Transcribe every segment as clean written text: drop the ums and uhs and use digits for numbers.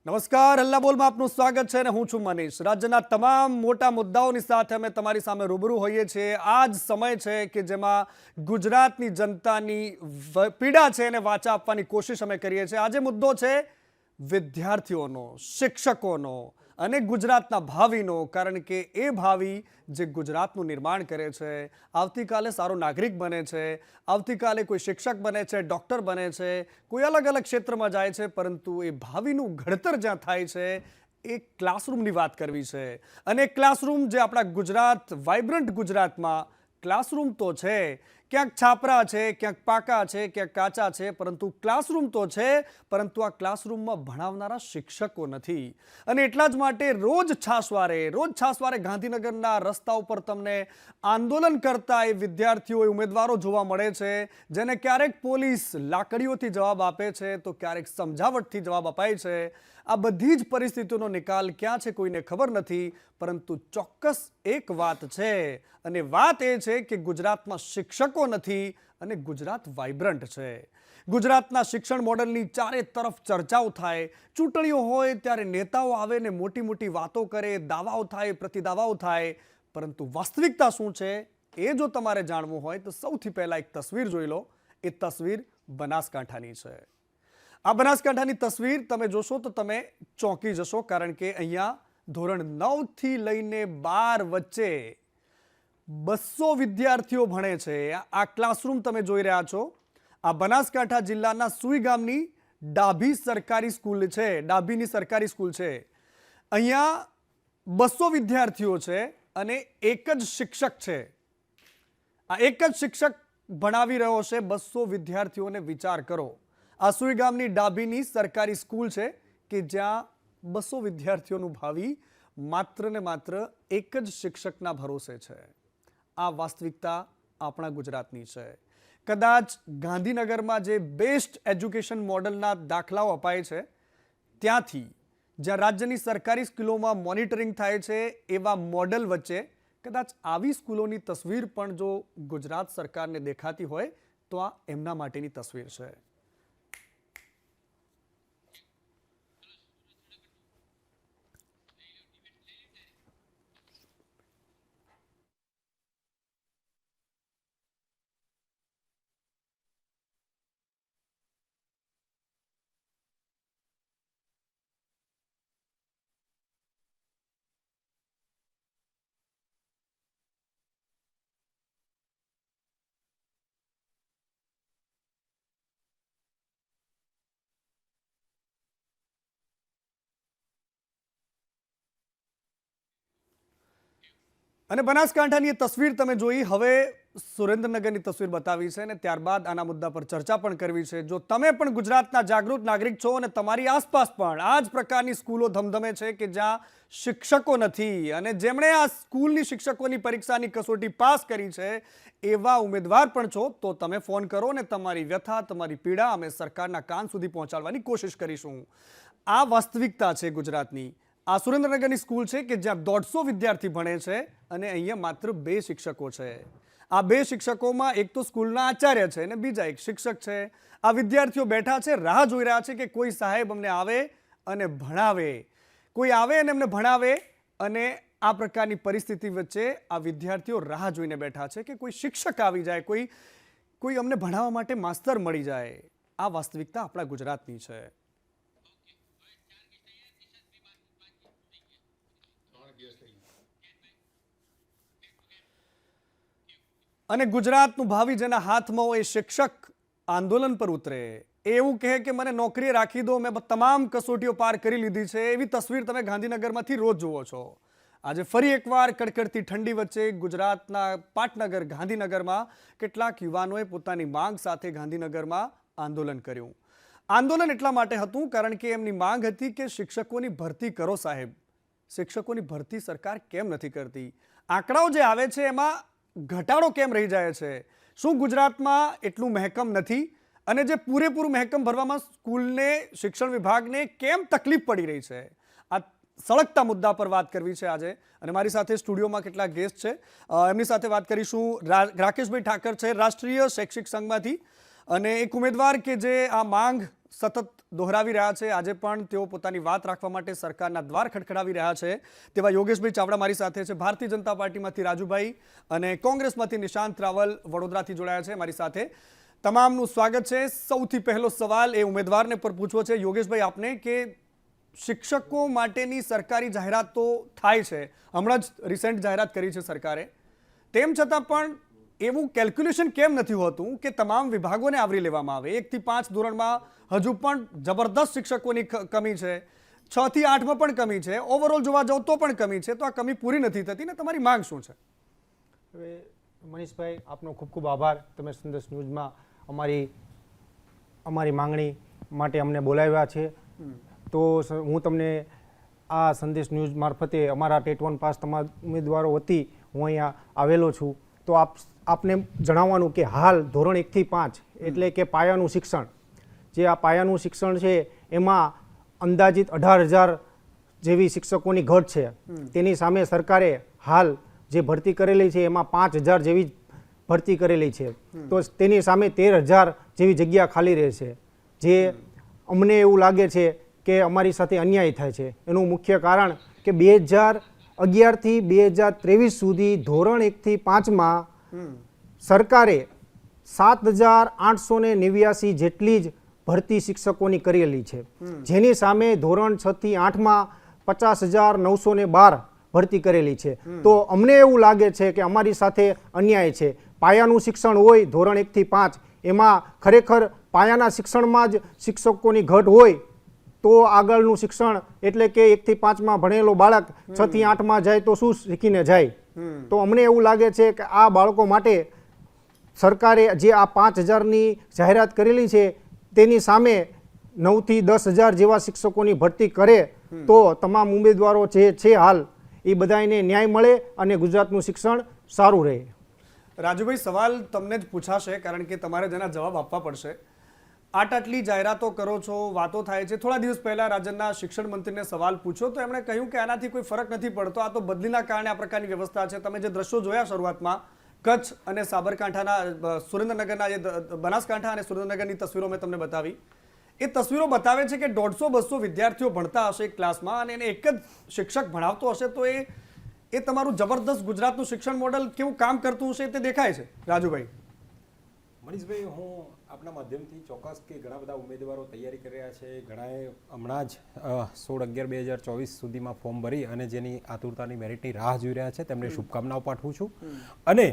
નમસ્કાર, હલ્લા બોલમાં આપનું સ્વાગત છે અને હું છું મનીષ। રાજ્યના તમામ મોટા મુદ્દાઓની સાથે અમે તમારી સામે રૂબરૂ હોઈએ છીએ। આ જ સમય છે કે જેમાં ગુજરાતની જનતાની પીડા છે એને વાચા આપવાની કોશિશ અમે કરીએ છીએ। આજે મુદ્દો છે વિદ્યાર્થીઓનો, શિક્ષકોનો અને ગુજરાતના ભાવિનો, કારણ કે એ ભાવિ જે ગુજરાતનું નિર્માણ કરે છે, આવતીકાલે સારો નાગરિક બને છે, આવતીકાલે કોઈ શિક્ષક બને છે, ડૉક્ટર બને છે, કોઈ અલગ અલગ ક્ષેત્રમાં જાય છે, પરંતુ એ ભાવિનું ઘડતર જ્યાં થાય છે એ ક્લાસરૂમની વાત કરવી છે। અને ક્લાસરૂમ જે આપણા ગુજરાત, વાઇબ્રન્ટ ગુજરાતમાં ક્લાસરૂમ તો છે, ક્યાંક છાપરા છે, ક્યાંક પાકા છે, ક્યાંક કાચા છે, પરંતુ ક્લાસરૂમ તો છે, પરંતુ આ ક્લાસરૂમમાં ભણાવનારા શિક્ષકો નથી। અને એટલા જ માટે રોજ છાસવારે ગાંધીનગરના રસ્તા ઉપર તમને આંદોલન કરતા એ વિદ્યાર્થીઓ, ઉમેદવારો જોવા મળે છે, જેને ક્યારેક પોલીસ લાકડીઓથી જવાબ આપે છે તો ક્યારેક સમજાવટથી જવાબ અપાય છે। આ બધી જ પરિસ્થિતિઓનો નિકાલ ક્યાં છે કોઈને ખબર નથી, પરંતુ ચોક્કસ એક વાત છે, અને વાત એ છે કે ગુજરાતમાં શિક્ષકો નથી અને ગુજરાત વાઇબ્રન્ટ છે। ગુજરાતના શિક્ષણ મોડલની ચારે તરફ ચર્ચાઓ થાય, ચૂંટણીઓ હોય ત્યારે નેતાઓ આવે ને મોટી મોટી વાતો કરે, દાવાઓ થાય, પ્રતિદાવાઓ થાય, પરંતુ વાસ્તવિકતા શું છે એ જો તમારે જાણવું હોય તો સૌથી પહેલા એક તસવીર જોઈ લો। એ તસવીર બનાસકાંઠાની છે। આ બનાસકાંઠાની તસવીર તમે જોશો તો તમે ચોંકી જશો, કારણ કે અહીંયા ધોરણ 9 થી લઈને 12 વચ્ચે 200 વિદ્યાર્થીઓ ભણે છે। આ ક્લાસરૂમ તમે જોઈ રહ્યા છો, આ બનાસકાંઠા જિલ્લાના સુઈ ગામની ડાભી સરકારી સ્કૂલ છે, ડાભીની સરકારી સ્કૂલ છે। અહીંયા 200 વિદ્યાર્થીઓ છે અને એક જ શિક્ષક છે। આ એક જ શિક્ષક ભણાવી રહ્યો છે 200 વિદ્યાર્થીઓને। વિચાર કરો, આ સુઈ ગામની ડાભીની સરકારી સ્કૂલ છે કે જ્યાં 200 વિદ્યાર્થીઓનું ભાવિ માત્ર ને માત્ર એક જ શિક્ષકના ભરોસે છે। આ વાસ્તવિકતા આપણા ગુજરાતની છે। કદાચ ગાંધીનગરમાં જે બેસ્ટ એજ્યુકેશન મોડલના દાખલાઓ અપાય છે, ત્યાંથી જ્યાં રાજ્યની સરકારી સ્કૂલોમાં મોનિટરિંગ થાય છે, એવા મોડલ વચ્ચે કદાચ આવી સ્કૂલોની તસવીર પણ જો ગુજરાત સરકારને દેખાતી હોય તો આ એમના માટેની તસવીર છે। અને બનાસકાંઠાની તસવીર તમે જોઈ, હવે સુરેન્દ્રનગરની તસવીર બતાવી છે અને ત્યારબાદ આના મુદ્દા પર ચર્ચા પણ કરવી છે। જો તમે પણ ગુજરાતના જાગૃત નાગરિક છો અને તમારી આસપાસ પણ આ જ પ્રકારની સ્કૂલો ધમધમે છે કે જ્યાં શિક્ષકો નથી, અને જેમણે આ સ્કૂલની શિક્ષકોની પરીક્ષાની કસોટી પાસ કરી છે એવા ઉમેદવાર પણ છો, તો તમે ફોન કરો ને તમારી વ્યથા, તમારી પીડા અમે સરકારના કાન સુધી પહોંચાડવાની કોશિશ કરીશું। આ વાસ્તવિકતા છે ગુજરાતની। આ સુરેન્દ્રનગરની સ્કૂલ છે કે જ્યાં 150 વિદ્યાર્થી ભણે છે અને અહીંયા માત્ર 2 શિક્ષકો છે। આ 2 શિક્ષકોમાં એક તો સ્કૂલના આચાર્ય છે અને બીજા એક શિક્ષક છે। આ વિદ્યાર્થીઓ બેઠા છે, રાહ જોઈ રહ્યા છે કે કોઈ સાહેબ અમને આવે અને ભણાવે, કોઈ આવે અને એમને ભણાવે। અને આ પ્રકારની પરિસ્થિતિ વચ્ચે આ વિદ્યાર્થીઓ રાહ જોઈને બેઠા છે કે કોઈ શિક્ષક આવી જાય, કોઈ અમને ભણાવવા માટે માસ્તર મળી જાય। આ વાસ્તવિકતા આપણા ગુજરાતની છે। અને ગુજરાતનું ભાવિ જેના હાથમાં હોય એ શિક્ષક આંદોલન પર ઉતરે, એવું કહે કે મને નોકરીએ રાખી દો, મેં તમામ કસોટીઓ પાર કરી લીધી છે, એવી તસવીર તમે ગાંધીનગરમાંથી રોજ જુઓ છો। આજે ફરી એકવાર કડકડતી ઠંડી વચ્ચે ગુજરાતના પાટનગર ગાંધીનગરમાં કેટલાક યુવાનોએ પોતાની માંગ સાથે ગાંધીનગરમાં આંદોલન કર્યું। આંદોલન એટલા માટે હતું કારણ કે એમની માંગ હતી કે શિક્ષકોની ભરતી કરો સાહેબ, શિક્ષકોની ભરતી સરકાર કેમ નથી કરતી? આંકડાઓ જે આવે છે એમાં ઘટાડો કેમ રહી જાય છે? શું ગુજરાતમાં એટલું મહેકમ નથી? અને જે પૂરેપૂરું મહેકમ ભરવામાં સ્કૂલને, શિક્ષણ વિભાગને કેમ તકલીફ પડી રહી છે? આ સળગતા મુદ્દા પર વાત કરવી છે આજે। અને મારી સાથે સ્ટુડિયોમાં કેટલાક ગેસ્ટ છે, એમની સાથે વાત કરીશું। રાકેશભાઈ ઠાકર છે રાષ્ટ્રીય શૈક્ષિક સંઘમાંથી, અને એક ઉમેદવાર કે જે આ માંગ સતત દોહરાવી રહ્યા છે. આજે પણ તેઓ પોતાની વાત રાખવા માટે સરકારના દ્વાર ખટખડાવી રહ્યા છે. તેવા યોગેશભાઈ ચાવડા મારી સાથે છે. ભારતીય જનતા પાર્ટીમાંથી રાજુભાઈ અને કોંગ્રેસમાંથી નિશાંત રાવલ વડોદરાથી જોડાયા છે મારી સાથે. તમામનું સ્વાગત છે. સૌથી પહેલો સવાલ એ ઉમેદવારને પર પૂછવો છે યોગેશભાઈ આપને કે શિક્ષકો માટેની સરકારી જાહેરાત તો થાય છે, હમણાં જ રિસેન્ટ જાહેરાત કરી છે સરકારે, તેમ છતાં પણ એવું કેલ્ક્યુલેશન કેમ નથી હોતું કે તમામ વિભાગોને આવરી લેવામાં આવે? 1 થી 5 ધોરણમાં હજુ પણ જબરદસ્ત શિક્ષકોની કમી છે, 6 થી 8માં પણ કમી છે, ઓવરઓલ જોવા જાવ તો પણ કમી છે. તો આ કમી પૂરી નથી થતી ને તમારી માંગ શું છે? હવે મનીષભાઈ, આપનો ખૂબ ખૂબ આભાર. તમે સંદેશ ન્યૂઝમાં અમારી માંગણી માટે અમને બોલાવ્યા છે. તો હું તમને આ સંદેશ ન્યૂઝ મારફતે અમારા ટેટ 1 પાસ તમામ ઉમેદવારો વતી હું અહીંયા આવેલો છું. તો આપને જણાવવાનું કે હાલ ધોરણ 1 થી 5 એટલે કે પાયાનું શિક્ષણ, જે આ પાયાનું શિક્ષણ છે એમાં અંદાજિત 18,000 જેવી શિક્ષકોની ઘટ છે. તેની સામે સરકારે હાલ જે ભરતી કરેલી છે એમાં 5,000 જેવી ભરતી કરેલી છે. તો તેની સામે 13,000 જેવી જગ્યા ખાલી રહેશે. જે અમને એવું લાગે છે કે અમારી સાથે અન્યાય થાય છે. એનું મુખ્ય કારણ કે 2011 થી 2023 સુધી ધોરણ 1 થી 5માં સરકારે 7,889 જેટલી જ ભરતી શિક્ષકોની કરેલી છે. જેની સામે ધોરણ 6 થી 8માં 50,912 ભરતી કરેલી છે. તો અમને એવું લાગે છે કે અમારી સાથે અન્યાય છે. પાયાનું શિક્ષણ હોય ધોરણ 1 થી 5, એમાં ખરેખર પાયાના શિક્ષણમાં જ શિક્ષકોની ઘટ હોય તો આગળનું શિક્ષણ એટલે કે 1 થી 5માં ભણેલો બાળક 6 થી 8માં જાય તો શું શીખીને જાય? તો અમને એવું લાગે છે કે આ બાળકો માટે સરકારે જે આ 5,000ની જાહેરાત કરેલી છે તેની સામે 9 થી 10,000 જેવા શિક્ષકોની ભરતી કરે તો તમામ ઉમેદવારો જે છે હાલ એ બધાને ન્યાય મળે અને ગુજરાતનું શિક્ષણ સારું રહે. રાજુભાઈ, સવાલ તમને જ પૂછાશે કારણ કે તમારે જેના જવાબ આપવા પડશે. આટલી જાહેરાતો કરો છો, વાતો થાય છે. થોડા દિવસ પહેલા રાજ્યના શિક્ષણ મંત્રીને સવાલ પૂછ્યો તો એમણે કહ્યું કે આનાથી કોઈ ફરક નથી પડતો, આ તો બદલીના કારણે આ પ્રકારની વ્યવસ્થા છે. તમે જે દ્રશ્યો જોયા શરૂઆતમાં કચ્છ અને સાબરકાંઠાના, સુરેન્દ્રનગરના, જે બનાસકાંઠા અને સુરેન્દ્રનગરની તસવીરો મેં તમને બતાવી, એ તસવીરો બતાવે છે કે 150-200 વિદ્યાર્થીઓ ભણતા હશે એક ક્લાસમાં અને એને એક જ શિક્ષક ભણાવતો હશે. તો એ તમારું જબરદસ્ત ગુજરાતનું શિક્ષણ મોડલ કેવું કામ કરતું હશે તે દેખાય છે. રાજુભાઈ, મનીષભાઈ, હું આપના માધ્યમથી ચોક્કસ કે ઘણા બધા ઉમેદવારો તૈયારી કરી રહ્યા છે. ઘણાએ હમણાં જ 16/11/2024 સુધીમાં ફોર્મ ભરી અને જેની આતુરતાની મેરિટની રાહ જોઈ રહ્યા છે તેમને શુભકામનાઓ પાઠવું છું. અને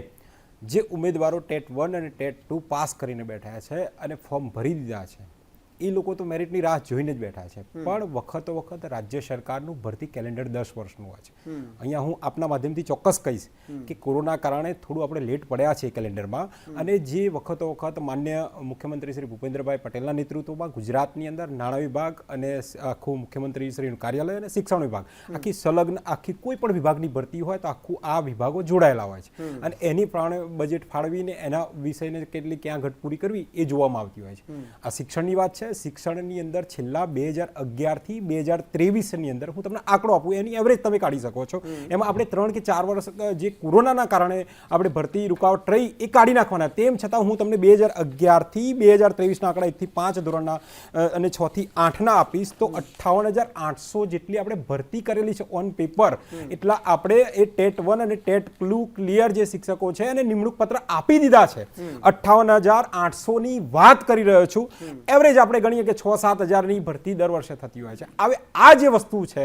જે ઉમેદવારો ટેટ 1 અને ટેટ 2 પાસ કરીને બેઠા છે અને ફોર્મ ભરી દીધા છે એ લોકો તો મેરિટની રાહ જોઈને જ બેઠા છે. પણ વખતો વખત રાજ્ય સરકારનું ભરતી કેલેન્ડર 10 વર્ષનું હોય છે. અહીંયા હું આપના માધ્યમથી ચોક્કસ કહીશ કે કોરોના કારણે થોડું આપણે લેટ પડ્યા છે કેલેન્ડરમાં. અને જે વખતો વખત માન્ય મુખ્યમંત્રી શ્રી ભૂપેન્દ્રભાઈ પટેલના નેતૃત્વમાં ગુજરાતની અંદર નાણાં વિભાગ અને આખું મુખ્યમંત્રી શ્રીનું કાર્યાલય અને શિક્ષણ વિભાગ આખી સંલગ્ન આખી કોઈ પણ વિભાગની ભરતી હોય તો આખું આ વિભાગો જોડાયેલા હોય છે. અને એની પ્રમાણે બજેટ ફાળવીને એના વિષયને કેટલી ક્યાં ઘટ પૂરી કરવી એ જોવામાં આવતી હોય છે. આ શિક્ષણની વાત છે. શિક્ષણની અંદર છેલ્લા 2011 થી 2023ની અંદર હું તમને આંકડો આપું, એની એવરેજ તમે કાઢી શકો છો. એમાં આપણે 3 કે 4 વર્ષ જે કોરોનાના કારણે આપણે ભરતી રૂકાવટ રહી એ કાઢી નાખવાના. તેમ છતાં હું તમને 2011 થી 2023ના આંકડા 1 થી 5 ધોરણના અને 6 થી 8ના આપીશ તો 58,800 જેટલી આપણે ભરતી કરેલી છે ઓન પેપર. એટલા આપણે એ ટેટ 1 અને ટેટ 2 ક્લિયર જે શિક્ષકો છે અને નિમણૂક પત્ર આપી દીધા છે. 58,800ની વાત કરી રહ્યો છું. એવરેજ આપણે ગણીએ કે 6-7 હજારની ભરતી દર વર્ષે થતી હોય છે. હવે આ જે વસ્તુ છે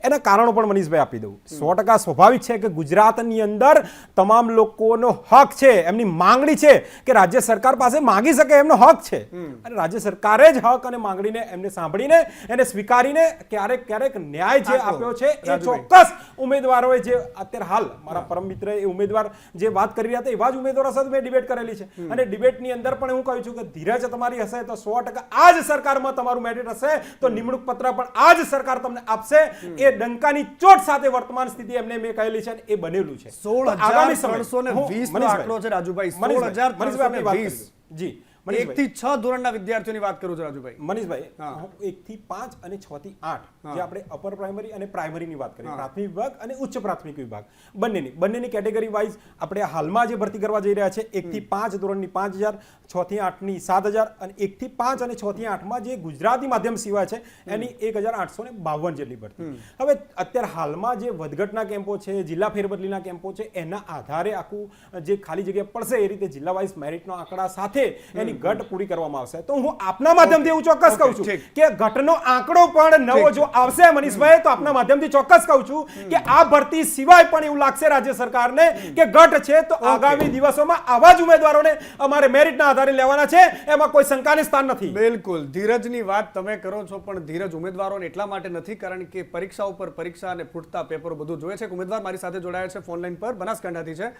એના કારણો પણ મનીષભાઈ આપી દઉં. 100% સ્વાભાવિક છે કે ગુજરાતની અંદર તમામ લોકોનો હક છે, એમની માંગણી છે કે રાજ્ય સરકાર પાસે માંગી શકે, એમનો હક છે. અને રાજ્ય સરકારે જ હક અને માંગણીને એમને સાંભળીને એને સ્વીકારીને ક્યારેક ક્યારેક ન્યાય જે આપ્યો છે એ ચોક્કસ ઉમેદવારોએ જે અત્યારે હાલ મારા પરમ મિત્ર એ ઉમેદવાર જે વાત કરી રહ્યા હતા એવા જ ઉમેદવારો સાથે મેં ડિબેટ કરેલી છે. અને ડિબેટની અંદર પણ હું કહું છું કે ધીરજ તમારી હશે તો 100% આ જ સરકારમાં તમારું મેરિટ હશે તો નિમણૂક પત્ર પણ આ જ સરકાર તમને આપશે. એ ડંકાની ચોટ સાથે વર્તમાન સ્થિતિ એમને મેં કહેલી છે એ બનેલું છે. 16,320 નો આંકડો છે રાજુભાઈ. 16,320. જી, મનીષભાઈ. 1 થી 6 ધોરણના વિદ્યાર્થીઓની વાત કરું છું રાજુભાઈ. મનીષભાઈ, હું 1 થી 5 અને 6 થી 8 જે આપણે અપર પ્રાઇમરી અને પ્રાઇમરીની વાત કરીએ, પ્રાથમિક વિભાગ અને ઉચ્ચ પ્રાથમિક વિભાગ, બંનેની કેટેગરી વાઇઝ આપણે હાલમાં જે ભરતી કરવા જઈ રહ્યા છે 1 થી 5 ધોરણની 5000, 6 થી 8 ની 7000 અને 1 થી 5 અને 6 થી 8 માં જે ગુજરાતી માધ્યમ સિવાય છે એની 1852 જેટલી ભરતી. હવે અત્યારે હાલમાં જે વધઘટના કેમ્પો છે, જિલ્લા ફેરબદલીના કેમ્પો છે, એના આધારે આખું જે ખાલી જગ્યા પડશે એ રીતે જિલ્લા વાઇઝ મેરિટનો આંકડા સાથે એની ઘટ પૂરી કરવામાં આવશે. તો હું આપના માધ્યમથી એવું ચોક્કસ કહું છું કે ઘટનો આંકડો પણ નવો જો આવશે મનીષભાઈ, તો આપના માધ્યમથી ચોક્કસ કહું છું કે આ ભરતી સિવાય પણ એવું લાગશે રાજ્ય સરકારને કે ઘટ છે, તો આગામી દિવસોમાં આવા જ ઉમેદવારોને અમારે મેરિટના આધારે લેવાના છે, એમાં કોઈ શંકાને સ્થાન નથી. બિલકુલ, ધીરજની વાત તમે કરો છો, પણ ધીરજ ઉમેદવારોને એટલા માટે નથી કારણ કે પરીક્ષા ઉપર પરીક્ષા અને ફૂટતા પેપરો બધું જોઈએ છે. એક ઉમેદવાર મારી સાથે જોડાયા છે ફોન લાઈન પર, બનાસકાંઠાથી છે.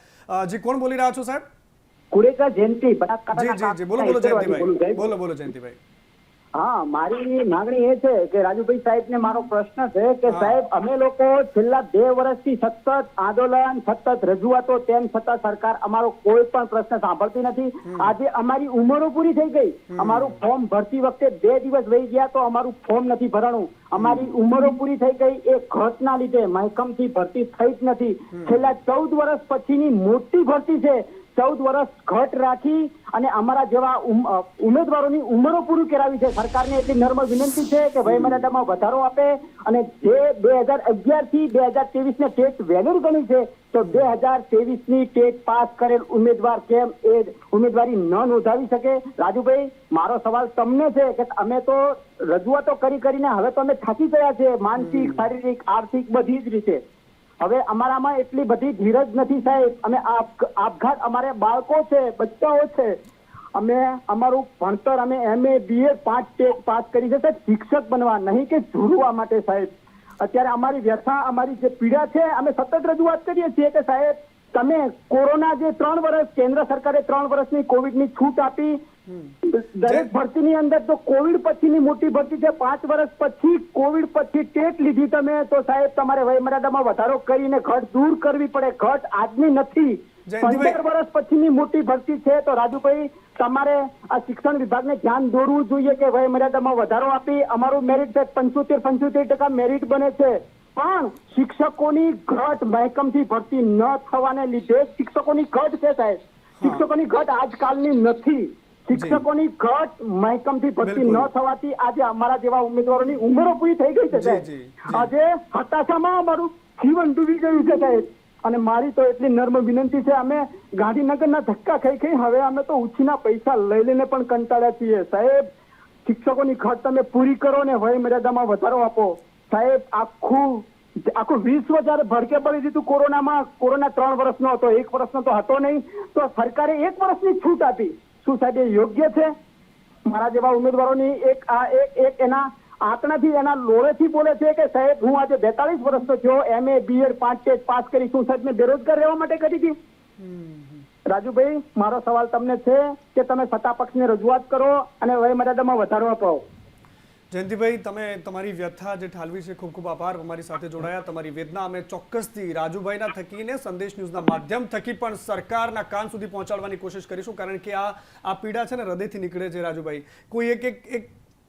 જી, કોણ બોલી રહ્યા છો સાહેબ? કુરેકા જયંતિ જી જી જી, બોલો બોલો જયંતિભાઈ, બોલો બોલો જયંતિભાઈ. હા, મારી માંગણી એ છે કે રાજુભાઈ સાહેબ ને મારો પ્રશ્ન છે કે સાહેબ, અમે લોકો છેલ્લા 2 વર્ષથી સતત આંદોલન, સતત રજૂઆતો, તેમ છતાં સરકાર અમારો કોઈ પણ પ્રશ્ન સાંભળતી નથી. આજે અમારી ઉંમરો પૂરી થઈ ગઈ, અમારું ફોર્મ ભરતી વખતે 2 દિવસ વહી ગયા તો અમારું ફોર્મ નથી ભરાણું. અમારી ઉંમરો પૂરી થઈ ગઈ એ ઘટના લીધે મહેકમથી ભરતી થઈ જ નથી. છેલ્લા 14 વર્ષ પછીની મોટી ભરતી છે. 14 વર્ષ ઘટ રાખી અને અમારા જેવા ઉમેદવારોની ઉંમરો પૂરી કરાવી છે. સરકારને એટલી નર્મ વિનંતી છે કે વયમર્યાદામાં વધારો આપે અને જે 2011 થી 2023 ને ટેટ વેલિડ ગણી છે, તો 2023 ની ટેટ પાસ કરેલ ઉમેદવાર કેમ એ ઉમેદવારી ન નોંધાવી શકે? રાજુભાઈ, મારો સવાલ તમને છે કે અમે તો રજૂઆતો કરીને હવે તો અમે થાકી ગયા છે, માનસિક, શારીરિક, આર્થિક બધી જ રીતે. હવે અમારામાં એટલી બધી ધીરજ નથી સાહેબ. અમે આપઘાત, અમારે બાળકો છે, બચ્ચાઓ છે, અમે અમારું ભણતર, અમે MA BA 5 ટેટ પાસ કરી છે સાહેબ, શિક્ષક બનવા, નહીં કે ઝૂરવા માટે સાહેબ. અત્યારે અમારી વ્યથા, અમારી જે પીડા છે, અમે સતત રજૂઆત કરીએ છીએ કે સાહેબ તમે કોરોના જે 3 વર્ષ, કેન્દ્ર સરકારે 3 વર્ષની કોવિડની છૂટ આપી, દરેક ભરતીની અંદર તો કોવિડ પછીની મોટી ભરતી છે. 5 વર્ષ પછી કોવિડ પછી ટેટ લીધી તમે, તો સાહેબ તમારે વયમર્યાદામાં વધારો કરીને ઘટ દૂર કરવી પડે. ઘટ આજની નથી, 15 વર્ષ પછીની મોટી ભરતી છે. તો રાજુભાઈ, તમારે આ શિક્ષણ વિભાગને ધ્યાન દોરવું જોઈએ કે વયમર્યાદામાં વધારો આપી અમારું મેરિટ 75% મેરિટ બને છે, પણ શિક્ષકોની ઘટ મહેકમથી ભરતી ન થવાને લીધે શિક્ષકોની ઘટ છે સાહેબ. શિક્ષકોની ઘટ આજકાલની નથી. શિક્ષકોની ઘટ મહેકમથી ભરતી ન થવાથી આજે અમારા જેવા ઉમેદવારોની ઉંમરો પૂરી થઈ ગઈ છે સાહેબ. આજે હતાશામાં અમારું જીવન ડૂબી ગયું છે સાહેબ. અને મારી તો એટલી નર્મ વિનંતી છે, અમે ગાંધીનગરના ધક્કા ખાઈ હવે અમે તો ઉછીના પૈસા લઈને પણ કંટાળ્યા છીએ સાહેબ. શિક્ષકોની ઘટ તમે પૂરી કરો ને વયમર્યાદામાં વધારો આપો સાહેબ. આખું વિશ્વ જયારે ભડકે પડી દીધું કોરોનામાં, કોરોના 3 વર્ષનો હતો, 1 વર્ષનો તો હતો નહીં, તો સરકારે 1 વર્ષની છૂટ આપી. શું સાહેબ એ યોગ્ય છે? મારા જેવા ઉમેદવારોની એક એના આંકડાથી, એના લોરેથી બોલે છે કે સાહેબ હું આજે 42 વર્ષનો થયો, MA BA 5 ટેટ પાસ કરી, શું સાહેબ મેં બેરોજગાર રહેવા માટે કરી હતી? રાજુભાઈ, મારો સવાલ તમને છે કે તમે સત્તા પક્ષને રજૂઆત કરો અને વયમર્યાદામાં વધારો અપાવો. જયંતિભાઈ, તમે તમારી વ્યથા જે ઠાલવી છે, ખૂબ ખૂબ આભાર અમારી સાથે જોડાયા. તમારી વેદના અમે ચોક્કસથી રાજુભાઈના થકીને સંદેશ ન્યૂઝના માધ્યમ થકી પણ સરકારના કાન સુધી પહોંચાડવાની કોશિશ કરીશું, કારણ કે આ પીડા છે ને હૃદયથી નીકળે છે રાજુભાઈ. કોઈ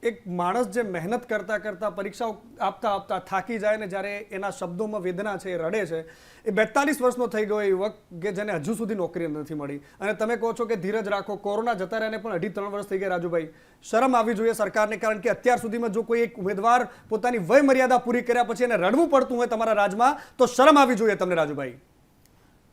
એક માણસ જે મહેનત કરતા પરીક્ષાઓ આપતા થાકી જાય ને જ્યારે એના શબ્દોમાં વેદના છે, એ રડે છે, એ 42 વર્ષનો થઈ ગયો યુવક કે જેને હજુ સુધી નોકરી નથી મળી, અને તમે કહો છો કે ધીરજ રાખો. કોરોના જતા રહે પણ 2.5-3 વર્ષ થઈ ગયા રાજુભાઈ. શરમ આવી જોઈએ સરકારને, કારણ કે અત્યાર સુધીમાં જો કોઈ એક ઉમેદવાર પોતાની વય મર્યાદા પૂરી કર્યા પછી એને રડવું પડતું હોય તમારા રાજમાં, તો શરમ આવી જોઈએ તમને રાજુભાઈ.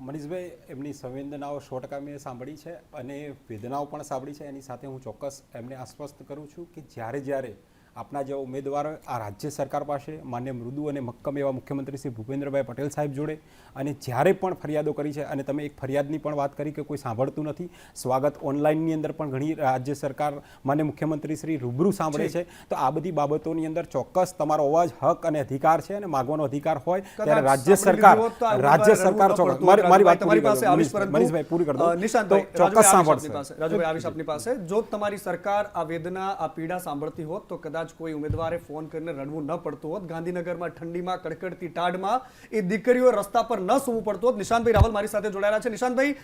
મનીષભાઈ, એમની સંવેદનાઓ 100% મેં સાંભળી છે અને વેદનાઓ પણ સાંભળી છે. એની સાથે હું ચોક્કસ એમને આશ્વસ્ત કરું છું કે જ્યારે આપના જેવા ઉમેદવારો આ રાજ્ય સરકાર પાસે, માન્ય મૃદુ અને મક્કમ એવા મુખ્યમંત્રી શ્રી ભૂપેન્દ્રભાઈ પટેલ સાહેબ જોડે, અને જ્યારે પણ ફરિયાદો કરી છે, અને તમે એક ફરિયાદની પણ વાત કરી કે કોઈ સાંભળતું નથી, સ્વાગત ઓનલાઈનની અંદર પણ ઘણી રાજ્ય સરકાર, માન્ય મુખ્યમંત્રી શ્રી રૂબરૂ સાંભળે છે, તો આ બધી બાબતોની અંદર ચોક્કસ તમારો અવાજ, હક અને અધિકાર છે, અને માગવાનો અધિકાર હોય ત્યારે રાજ્ય સરકાર ચોક્કસ મારી વાત મનીષભાઈ પૂરી કરી દો. ચોક્કસ સાંભળશે રાજુભાઈ. આવીશ આપની પાસે. જો તમારી સરકાર આ વેદના, આ પીડા સાંભળતી હોત તો કદાચ કદાચ કોઈ ઉમેદવારે ફોન કરીને રડવું ન પડતું હોત, ગાંધીનગરમાં ઠંડીમાં કડકડતી ટાઢમાં એ દીકરીઓ રસ્તા પર ન સૂવું પડતું હોત. નિશાંતભાઈ રાવલ મારી સાથે જોડાયેલા છે. નિશાંતભાઈ,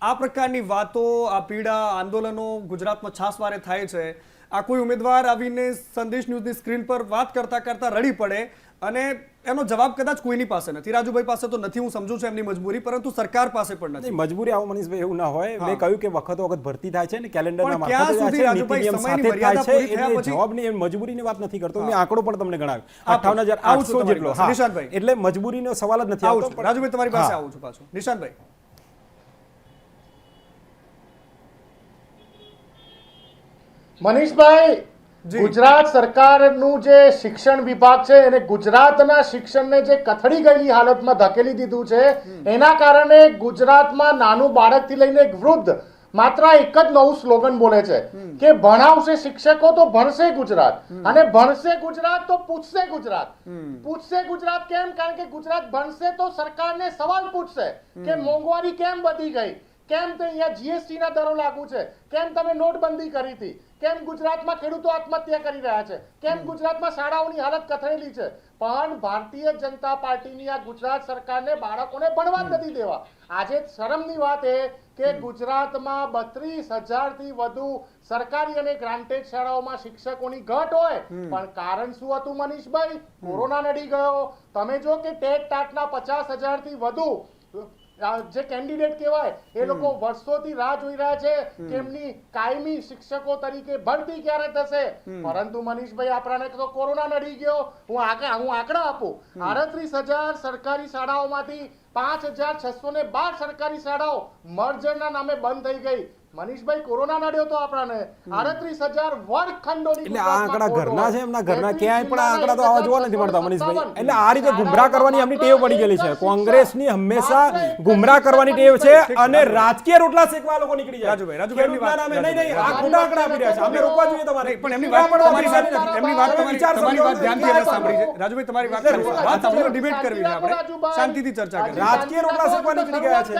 આ પ્રકારની વાતો, આ પીડા, આંદોલનો ગુજરાતમાં છાસવારે થાય છે. આ કોઈ ઉમેદવાર આવીને સંદેશ ન્યૂઝની સ્ક્રીન પર વાત કરતા કરતા રડી પડે અને એનો જવાબ કદાચ કોઈની પાસે નથી. રાજુભાઈ પાસે તો નથી, હું સમજુ છું એમની મજબૂરી, પરંતુ સરકાર પાસે પણ નથી. મજબૂરી આવો મનીષભાઈ એવું ના હોય. મેં કહ્યું કે વખતો વખત ભરતી થાય છે ને કેલેન્ડરના પણ ક્યાં સુધી રાજુભાઈ સમયની મર્યાદા પૂરી થયા પછી જવાબની મજબૂરીની વાત નથી કરતો. મેં આંકડો પણ તમને ગણાવ્યો 58,800 જેટલો. નિશાંતભાઈ, એટલે મજબૂરીનો સવાલ જ નથી આવતો. રાજુભાઈ તમારી પાસે આવું છું પાછું. નિશાંતભાઈ, મનીષભાઈ, ગુજરાત સરકારનું જે શિક્ષણ વિભાગ છે એને ગુજરાતના શિક્ષણને જે કથળી ગયેલી હાલતમાં ધકેલી દીધું છે, એના કારણે ગુજરાતમાં નાનું બાળકથી લઈને એક વૃદ્ધ માત્ર એક જ નવું સ્લોગન બોલે છે કે ભણાવશે શિક્ષકો તો ભણશે ગુજરાત, અને ભણશે ગુજરાત તો પૂછશે ગુજરાત. પૂછશે ગુજરાત કેમ? કારણ કે ગુજરાત ભણશે તો સરકારને સવાલ પૂછશે કે મોંઘવારી કેમ વધી ગઈ, કેમ તે અહીંયા જીએસટી ના દરો લાગુ છે, કેમ તમે નોટબંધી કરી હતી, કેમ ગુજરાતમાં ખેડૂતો આત્મહત્યા કરી રહ્યા છે, કેમ ગુજરાતમાં શાળાઓની હાલત કથળેલી છે. પણ ભારતીય જનતા પાર્ટીની આ ગુજરાત સરકારને બાળકોને ભણવા જ નથી દેવા. આજે શરમની વાત એ કે ગુજરાતમાં 32,000 થી વધુ સરકારી અને ગ્રાન્ટેડ શાળાઓમાં શિક્ષકોની ઘટ હોય, પણ કારણ શું હતું મનીષભાઈ? કોરોના નડી ગયો. તમે જો કે ટેટ ટાટના 50,000 થી વધુ જે કેન્ડિડેટ કહેવાય એ લોકો વર્ષોથી રાહ જોઈ રહ્યા છે કે એમની કાયમી શિક્ષકો તરીકે ભરતી ક્યારે થશે. પરંતુ મનીષભાઈ, આપણાને તો કોરોના નડી ગયો. હું આંકડા આપું. 38,000 સરકારી શાળાઓમાંથી 5,612 સરકારી શાળાઓ મર્જરના નામે બંધ થઈ ગઈ. મનીષભાઈ, કોરોના નડ્યો તો આપણાને 38,000 વર્ગખંડોની. એટલે આ આંકડા ઘરના છે, એમના ઘરના ક્યાંય પણ આ આંકડા તો આવા જોવા નથી મળતા મનીષભાઈ. એટલે આ રીતે ગુમરાહ કરવાની એમની ટેવ પડી ગયેલી છે. કોંગ્રેસની હંમેશા ગુમરાહ કરવાની ટેવ છે અને રાજકીય રોટલા શેકવા લોકો નીકળી જાય. રાજુભાઈ એમની વાત નહીં, આ ખોટા આંકડા આપી રહ્યા છે. અમે રોકવા જોઈએ તમારે. પણ એમની વાત તમારી વાત ધ્યાનથી અમે સાંભળી છે. રાજુભાઈ, તમારી વાત સાંભળો, ડિબેટ કરવી છે આપણે, શાંતિથી ચર્ચા કરવી. રાજકીય રોટલા શેકવા નીકળી ગયા છે.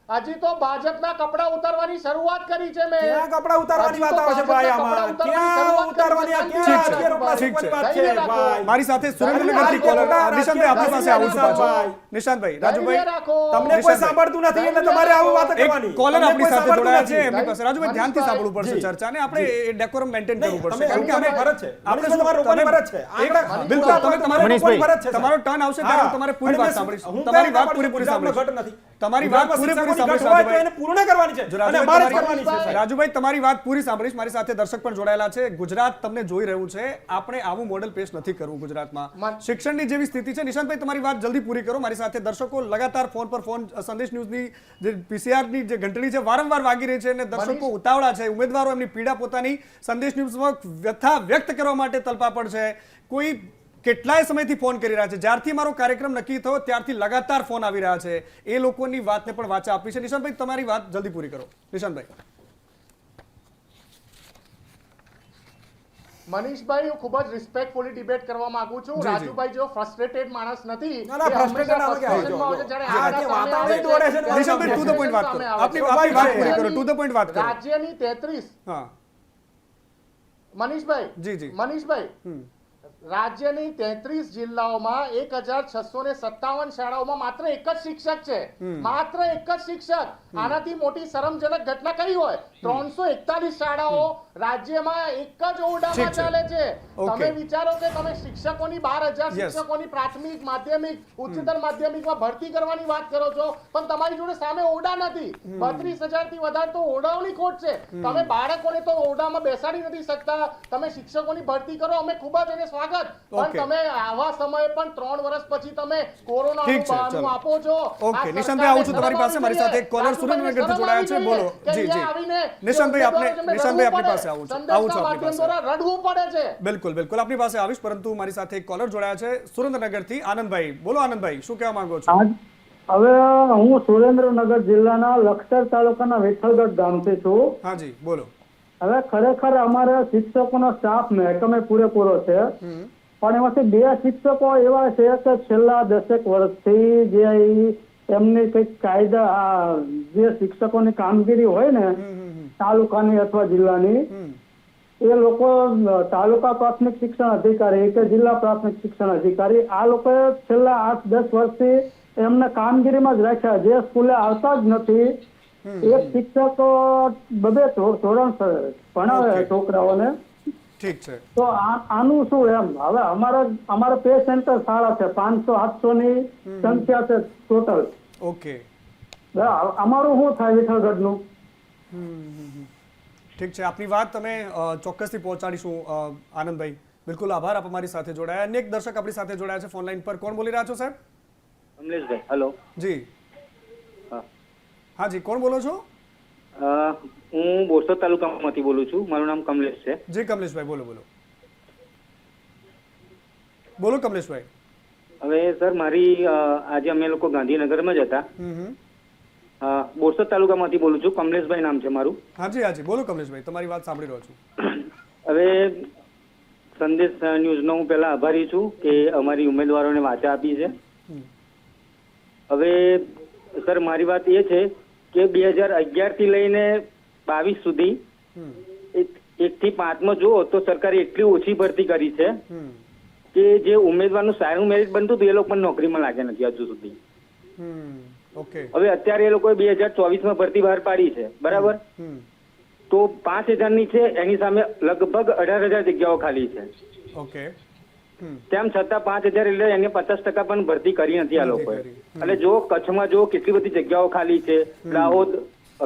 હજી તો ભાજપના કપડા ઉતારવાની શરૂઆત કરી છે. મેં ક્યાં કપડા ઉતારવાની વાત આવે છે ભાઈ? આમાં ક્યાં ઉતારવાની? આ ક્યાં રાજકીય રોટલા શેકવાની વાત છે ભાઈ? મારી સાથે સુરેન્દ્રનગરથી કોલર નિશાંતભાઈ આપણી પાસે આવું છું પાછો. નિશાંતભાઈ, રાજુભાઈ, તમને કોઈ સાંભળતું નથી એટલે તમારે આવું વાત કરવાની. કોલર આપણી સાથે જોડાયા છે એમની પાસે. રાજુભાઈ, ધ્યાનથી સાંભળવું પડશે ચર્ચાને. આપણે ડેકોરમ મેન્ટેન કરવું પડશે કારણ કે અમે ફરજ છે. આપણે તમારે રોકવાની ફરજ છે. બિલકુલ, તમે તમારે ફરજ છે. તમારો ટર્ન આવશે ત્યારે તમારે પૂરી વાત સાંભળીશ. તમારી વાત પૂરી સાંભળીશ. તમારી વાત પૂરી સાંભળીશ. પૂર્ણ કરવાની છે અને અમારે જ કરવાની છે. રાજુભાઈ, તમારી વાત પૂરી સાંભળીશ. મારી સાથે દર્શક પણ જોડાયેલા છે. ગુજરાત તમને જોઈ રહ્યું છે. આપણે આવું મોડેલ પેશ નથી કરવું ગુજરાતમાં. શિક્ષણની જેવી સ્થિતિ છે. નિશાંતભાઈ, તમારી વાત જલ્દી પૂરી કરો. મારી સાથે દર્શકો લગાતાર ફોન પર ફોન સંદેશ ન્યૂઝની જે પીસીઆરની જે ઘંટડી છે વારંવાર વાગી રહી છે અને દર્શકો ઉતાવળા છે. ઉમેદવારો એમની પીડા પોતાની સંદેશ ન્યૂઝમાં વ્યથા વ્યક્ત કરવા માટે તલપાપડ છે. કોઈ કેટલાય સમયથી ફોન કરી રહ્યા છે. જ્યારથી મારો કાર્યક્રમ નક્કી થયો ત્યારથી લગાતાર ફોન આવી રહ્યા છે. એ લોકોની વાતને પણ વાચા આપી છે. નિશાંતભાઈ, તમારી વાત જલ્દી પૂરી કરો. નિશાંતભાઈ. મનીષભાઈ, હું ખૂબ જ રિસ્પેક્ટફુલી ડિબેટ કરવા માંગુ છું. રાજુભાઈ જો ફ્રસ્ટ્રેટેડ માણસ નથી. નિશાંતભાઈ, ટુ ધ પોઈન્ટ વાત કરો. આપની વાત પૂરી કરો. ટુ ધ પોઈન્ટ વાત કરો. રાજ્યની 33 મનીષભાઈ, જી મનીષભાઈ, રાજ્યની 33 જિલ્લાઓમાં 1,657 શાળાઓમાં માત્ર એક જ શિક્ષક છે. માત્ર એક જ શિક્ષક. આનાથી મોટી શરમજનક ઘટના કઈ હોય? 341 શાળાઓ રાજ્યમાં એક જ ઓરડામાં ચાલે છે. તમે વિચારો કે તમે શિક્ષકોની 12,000 શિક્ષકોની પ્રાથમિક, માધ્યમિક, ઉચ્ચતર માધ્યમિકમાં ભરતી કરવાની વાત કરો છો, પણ તમારી જોડે સામે ઓરડા નથી. 32,000 થી વધારે તો ઓરડાઓની ખોટ છે. તમે બાળકોને તો ઓરડામાં બેસાડી નથી શકતા. તમે શિક્ષકોની ભરતી કરો, અમે ખૂબ જ એને સ્વાગત. પણ તમે આવા સમયે પણ 3 વર્ષ પછી તમે કોરોનાનું બહાનું આપો છો. ઓકે, નિશાંતભાઈ, આવું છું તમારી પાસે. મારી સાથે એક કોલર સુરેન્દ્રનગરથી જોડાયા છે. બોલો. જી નિશાંતભાઈ, આપની પાસે આવું છું આપની પાસે. રડવું પડે છે. બિલકુલ આપની પાસે આવીશ, પરંતુ મારી સાથે એક કોલર જોડાયા છે સુરેન્દ્રનગરથી. આનંદભાઈ, બોલો. આનંદભાઈ, શું કહેવા માંગો છો? હવે હું સુરેન્દ્રનગર જિલ્લાના લખતર તાલુકાના વેઠલગઢ ગામથી છું. હાજી, બોલો. હવે ખરેખર અમારે શિક્ષકોનો સ્ટાફ મહેકમે પૂરેપૂરો છે, પણ એમાંથી 2 શિક્ષકો એવા છે કે છેલ્લા 10 વર્ષથી જે એમની કઈક કાયદા જે શિક્ષકોની કામગીરી હોય ને તાલુકાની અથવા જિલ્લાની, એ લોકો તાલુકા પ્રાથમિક શિક્ષણ અધિકારી કે જિલ્લા પ્રાથમિક શિક્ષણ અધિકારી આ લોકોએ છેલ્લા 8-10 વર્ષથી એમને કામગીરીમાં જ રાખ્યા, જે સ્કૂલે આવતા જ નથી. એક શિક્ષક બબે ધોરણ ભણાવે Okay. છોકરાઓને. ઠીક છે. તો આનું શું એમ? હવે અમારે પે સેન્ટર શાળા છે, 500-700 ની સંખ્યા છે ટોટલ. ઓકે, અમારું શું થાય વિઠ્ઠલગઢનું? ઠીક છે. આપની વાત અમે ચોક્કસથી પહોંચાડીશું આનંદભાઈ. બિલકુલ આભાર, આપ અમારી સાથે જોડાયા. અનેક દર્શક આપણી સાથે જોડાયા છે ફોન લાઈન પર. કોણ બોલી રહ્યા છો સાહેબ? કમલેશભાઈ, હેલો. જી હા. હા જી, કોણ બોલો છો? હું બોરસદ તાલુકામાંથી બોલું છું. મારું નામ કમલેશ છે. જી કમલેશભાઈ, બોલો બોલો બોલો કમલેશભાઈ. હવે સર, મારી આજે અમે લોકો ગાંધીનગરમાં જ હતા. બોરસદ તાલુકામાંથી બોલું છું. કમલેશભાઈ નામ છે મારું. હાજી હાજી, બોલો કમલેશભાઈ, તમારી વાત સાંભળી રહ્યો છું. હવે સંદેશ ન્યૂઝનો હું પહેલા આભારી છું કે અમારી ઉમેદવારોને વાચા આપી છે. હવે સર, મારી વાત એ છે કે 2011 થી લઈને 22 સુધી 1 થી 5 જુઓ તો સરકારે એટલી ઓછી ભરતી કરી છે કે જે ઉમેદવારનું સારું મેરિટ બનતું હતું એ લોકો પણ નોકરીમાં લાગે નથી હજુ સુધી. ઓકે, હવે અત્યારે એ લોકોએ 2024 ભરતી બહાર પાડી છે, બરાબર? તો 5,000 ની છે, એની સામે લગભગ 18,000 જગ્યાઓ ખાલી છે. ઓકે, તેમ છતાં 5,000 એટલે એને 50% પણ ભરતી કરી નથી આ લોકોએ. અને જો કચ્છમાં જો કેટલી બધી જગ્યાઓ ખાલી છે, દાહોદ,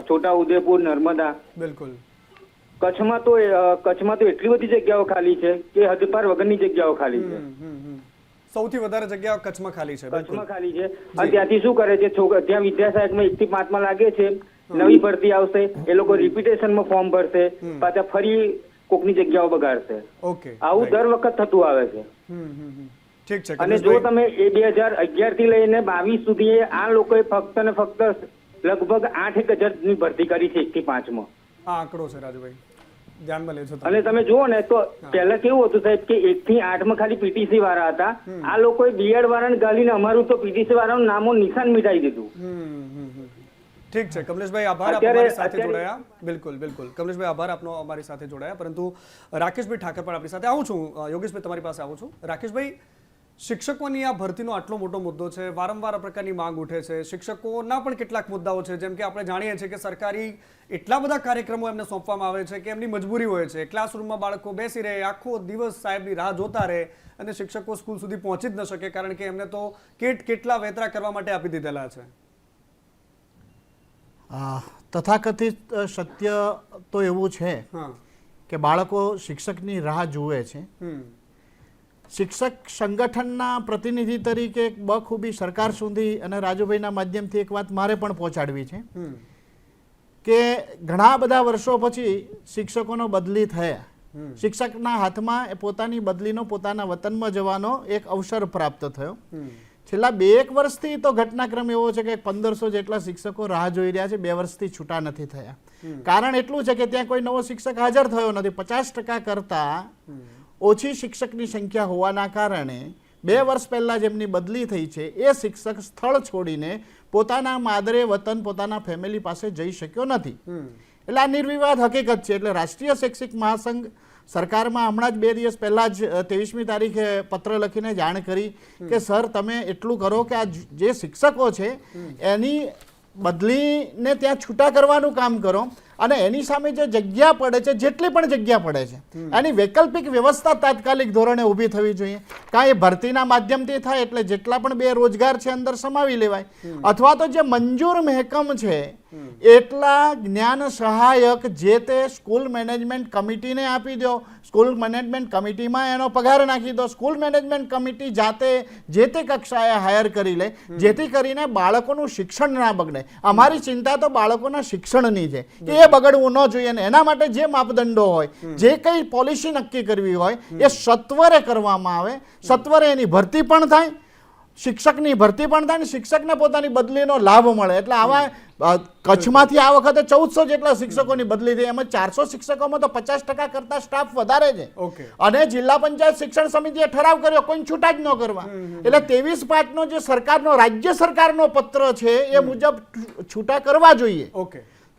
છોટા ઉદેપુર, નર્મદા, બિલકુલ. કચ્છમાં તો એટલી બધી જગ્યાઓ ખાલી છે કે હદપાર વગરની જગ્યાઓ ખાલી છે. સૌથી વધારે જગ્યાઓ કચ્છમાં ખાલી છે. બિલકુલ. કચ્છમાં ખાલી છે. અને ત્યાંથી શું કરે છે, ત્યાં વિદ્યાસહાયકમાં 1 થી 5 લાગે છે, નવી ભરતી આવશે, એ લોકો રિપીટેશનમાં ફોર્મ ભરશે, પાછા ફરી કોકની જગ્યાઓ બગાડશે. ઓકે, આવું દર વખત થતું આવે છે. ઠીક છે. અને જો તમે એ 2011 થી લઈને 22 સુધી આ લોકોએ ફક્ત ને ફક્ત લગભગ 8,000 ની ભરતી કરી છે 1 થી 5 માં. આ આંકડો છે રાજુભાઈ, ધ્યાનમાં લેજો તમે. અને તમે જુઓ ને તો પહેલા કેવું હતું સાહેબ કે 1 થી 8 માં ખાલી પીટીસી વાળા હતા. આ લોકોએ બીએડ વાળાને ગાલીને અમારું તો પીટીસી વાળાનું નામો નિશાન મિટાઈ દીધું. ઠીક છે કમલેશભાઈ, આભાર, આપ અમારી સાથે જોડાયા. બિલકુલ બિલકુલ કમલેશભાઈ, આભાર આપનો અમારી સાથે જોડાયા. પરંતુ રાકેશભાઈ ઠાકર પણ આપણી સાથે. આવું છું યોગેશભાઈ, તમારી પાસે આવું છું. રાકેશભાઈ, શિક્ષકોની આ ભરતીનો આટલો મોટો મુદ્દો છે, વારંવાર આ પ્રકારની માંગ ઉઠે છે. શિક્ષકોના પણ કેટલાક મુદ્દાઓ છે, જેમ કે આપણે જાણીએ છીએ કે સરકારી એટલા બધા કાર્યક્રમો એમને સોંપવામાં આવે છે કે એમની મજબૂરી હોય છે. ક્લાસરૂમમાં બાળકો બેસી રહે, આખો દિવસ સાહેબની રાહ જોતા રહે અને શિક્ષકો સ્કૂલ સુધી પહોંચી જ ન શકે, કારણ કે એમને તો કેટલા વેતરા કરવા માટે આપી દીધેલા છે. તથાકથિત સત્ય તો એવું છે કે બાળકો શિક્ષકની રાહ જુએ છે. શિક્ષક સંગઠનના પ્રતિનિધિ તરીકે એક બખૂબી સરકાર સુધી અને રાજુભાઈના માધ્યમથી એક વાત મારે પણ પહોંચાડવી છે કે ઘણા બધા વર્ષો પછી શિક્ષકોનો બદલી થયા. શિક્ષકના હાથમાં પોતાની બદલીનો પોતાના વતનમાં જવાનો એક અવસર પ્રાપ્ત થયો. છેલ્લા 2-1 વર્ષથી તો ઘટનાક્રમ એવો છે કે 1500 જેટલા શિક્ષકો રાહ જોઈ રહ્યા છે, 2 વર્ષથી છૂટા નથી થયા. કારણ એટલું છે કે ત્યાં કોઈ નવો શિક્ષક હાજર થયો નથી. 50% કરતાં ઓછી શિક્ષકની સંખ્યા હોવાના કારણે 2 વર્ષ પહેલા જેમની બદલી થઈ છે એ શિક્ષક સ્થળ છોડીને પોતાના માદરે વતન, પોતાના ફેમિલી પાસે જઈ શક્યો નથી. એટલે આ નિર્વિવાદ હકીકત છે. એટલે રાષ્ટ્રીય શૈક્ષિક મહાસંઘ સરકારમાં હમણાં જ 2 દિવસ પહેલા જ 23મી તારીખે પત્ર લખીને જાણ કરી કે સર તમે એટલું કરો કે આ જે શિક્ષકો છે એની બદલીને ત્યાં છૂટા કરવાનું કામ કરો અને એની સામે જે જગ્યા પડે છે, જેટલી પણ જગ્યા પડે છે એની વૈકલ્પિક વ્યવસ્થા તાત્કાલિક ધોરણે ઊભી થવી જોઈએ. કાં એ ભરતીના માધ્યમથી થાય એટલે જેટલા પણ બેરોજગાર છે અંદર સમાવી લેવાય, અથવા તો જે મંજૂર મહેકમ છે એટલા જ્ઞાન સહાયક જે તે સ્કૂલ મેનેજમેન્ટ કમિટીને આપી દો. સ્કૂલ મેનેજમેન્ટ કમિટીમાં એનો પગાર નાખી દો. સ્કૂલ મેનેજમેન્ટ કમિટી જાતે જે તે કક્ષાએ હાયર કરી લે, જેથી કરીને બાળકોનું શિક્ષણ ના બગડે. અમારી ચિંતા તો બાળકોના શિક્ષણની છે કે એ બગડવું ન જોઈએ. અને એના માટે જે માપદંડો હોય, જે કંઈ પોલિસી નક્કી કરવી હોય એ સત્વરે કરવામાં આવે. સત્વરે એની ભરતી પણ થાય, શિક્ષકની ભરતી પણ થાય ને શિક્ષકને પોતાની બદલીનો લાભ મળે. એટલે આવા કચ્છમાંથી આ વખતે 1400 જેટલા શિક્ષકોની બદલી થઈ. એમાં 400 શિક્ષકોમાં તો 50% કરતા સ્ટાફ વધારે છે. અને જિલ્લા પંચાયત શિક્ષણ સમિતિએ ઠરાવ કર્યો કોઈ છૂટા જ ન કરવા. એટલે 23/5 જે સરકારનો રાજ્ય સરકારનો પત્ર છે એ મુજબ છૂટા કરવા જોઈએ.